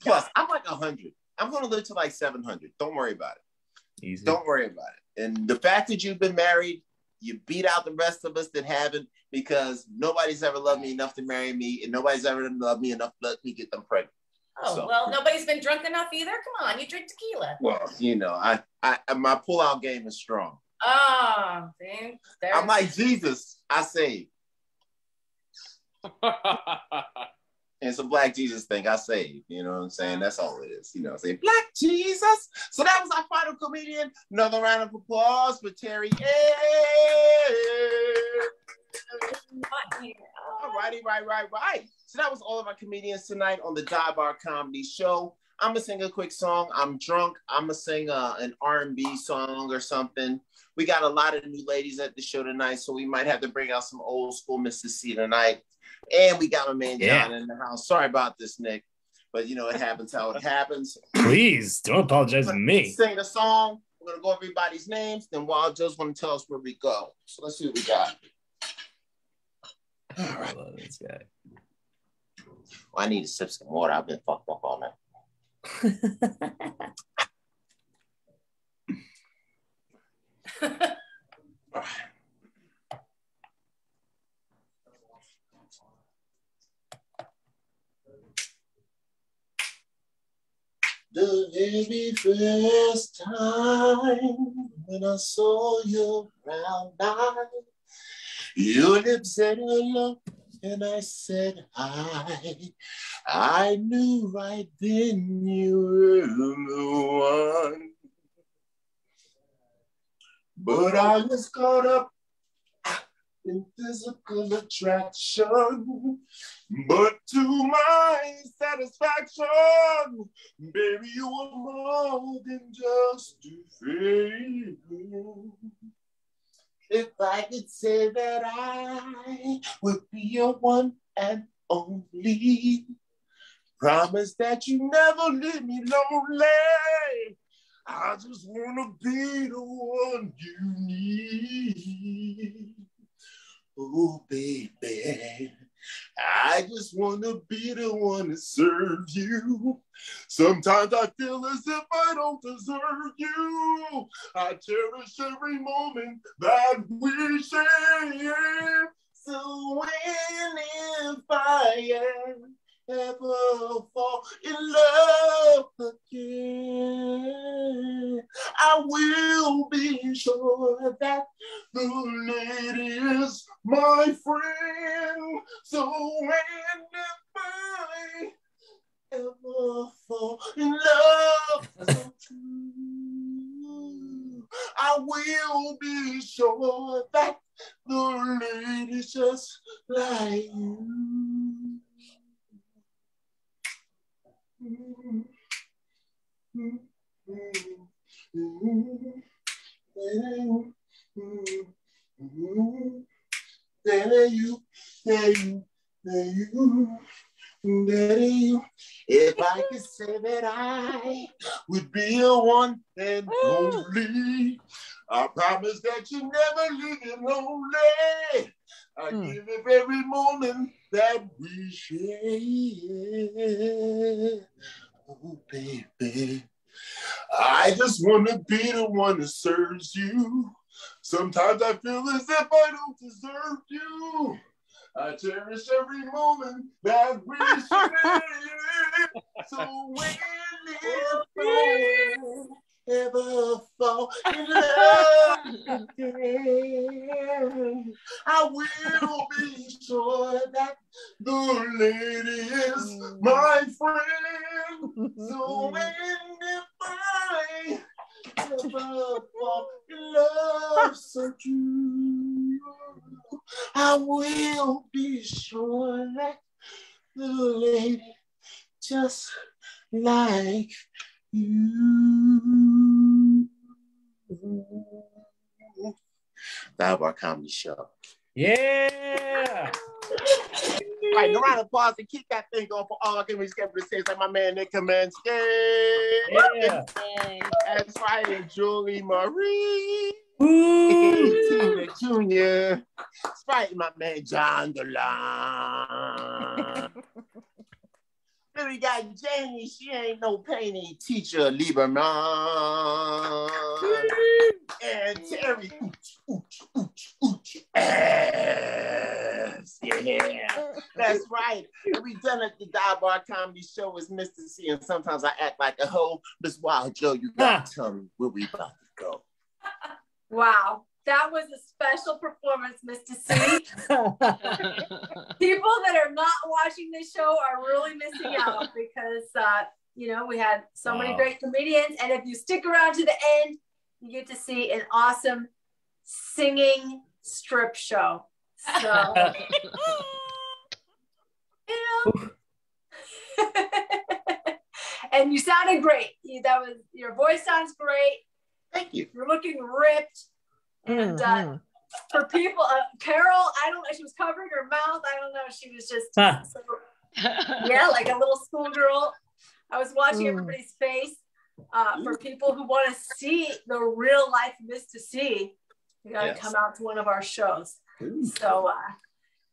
Plus, I'm like 100. I'm going to live to like 700. Don't worry about it. Easy. Don't worry about it. And the fact that you've been married, you beat out the rest of us that haven't, because nobody's ever loved me enough to marry me, and nobody's ever loved me enough to let me get them pregnant. Well, nobody's been drunk enough either. Come on, you drink tequila. Well, you know, I my pull-out game is strong. Oh, I'm like Jesus. I saved. It's a Black Jesus thing. I saved. You know what I'm saying? That's all it is. You know what I'm saying? Black Jesus. So that was our final comedian. Another round of applause for Teri S. All righty, right. So that was all of our comedians tonight on the Dive Bar Comedy Show. I'm gonna sing a quick song. I'm drunk. I'm gonna sing an R&B song or something. We got a lot of new ladies at the show tonight, so we might have to bring out some old school Mista See tonight. And we got my man Jon in the house. Sorry about this, Nick, but you know it happens how it happens. Please don't apologize to me. Sing the song. We're gonna go over everybody's names. Then Wild Joe's gonna tell us where we go. So let's see what we got. All right, I love this guy. Well, I need to sip some water. I've been fucked up all night. The very first time when I saw your brown eyes, your lips said hello, and I said hi. I knew right then you were the one. But I was caught up in physical attraction. But to my satisfaction, baby, you were more than just a fable. If I could say that I would be your one and only, promise that you never leave me lonely. I just wanna be the one you need. Oh, baby, I just want to be the one to serve you. Sometimes I feel as if I don't deserve you. I cherish every moment that we share. So when if I ever fall in love again, I will be sure that the lady is my friend. So when if I ever fall in love so true, I will be sure that the lady's just like you. If I could say that I would be a one and only, I promise that you never leave me lonely. I give it every moment that we share. Oh, baby, I just want to be the one that serves you. Sometimes I feel as if I don't deserve you. I cherish every moment that we share. So when if I ever fall in love again, I will be sure that the lady is my friend. So when if I ever fall in love so true, I will be sure that the lady just like you. That was our comedy show. Yeah. All right, no round of applause to keep that thing going for all. Can we skip the stage like my man Nick Kaminsky? Yeah. That's right, and Julie Marie. Ooh. Tina Jr. That's right, my man Jon Deline. Then we got Janie, she ain't no painting teacher, Lieberman. And Teri S. Yeah, that's right. And we done at the Dive Bar Comedy Show as Mista See, and sometimes I act like a hoe. Miss Wild Joe, you gotta tell me where we about to go. Wow, that was a special performance, Mista See. People that are not watching this show are really missing out because, you know, we had so many great comedians. And if you stick around to the end, you get to see an awesome singing strip show. So, you know. And you sounded great. Your voice sounds great. Thank you. You're looking ripped. And for people, Carol, I don't know, she was covering her mouth. I don't know. She was just, yeah, like a little schoolgirl. I was watching everybody's face. For people who want to see the real life Mista See, you got to come out to one of our shows. So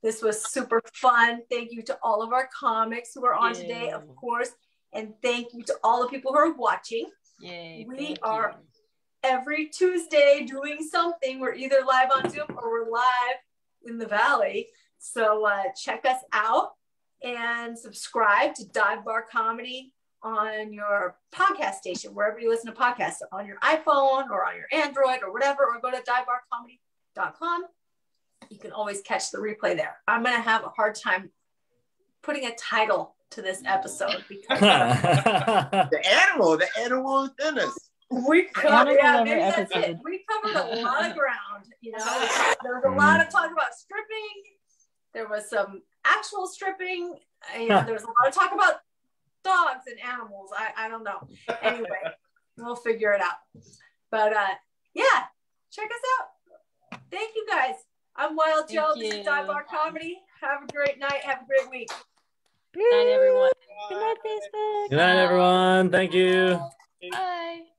this was super fun. Thank you to all of our comics who are on today, of course. And thank you to all the people who are watching. We are every Tuesday doing something. We're either live on Zoom or we're live in the Valley. So check us out and subscribe to Dive Bar Comedy on your podcast station, wherever you listen to podcasts, on your iPhone or on your Android or whatever, or go to divebarcomedy.com. You can always catch the replay there. I'm going to have a hard time putting a title to this episode because the animal within us. We covered, maybe that's it. We covered a lot of ground. You know, there was a lot of talk about stripping. There was some actual stripping. You know, there was a lot of talk about dogs and animals. I don't know. Anyway, we'll figure it out. But yeah, check us out. Thank you guys. I'm Wild Joe. This is Dive Bar Comedy. Have a great night. Have a great week. Good night, everyone. Good night, Facebook. Good night, everyone. Thank you. Bye.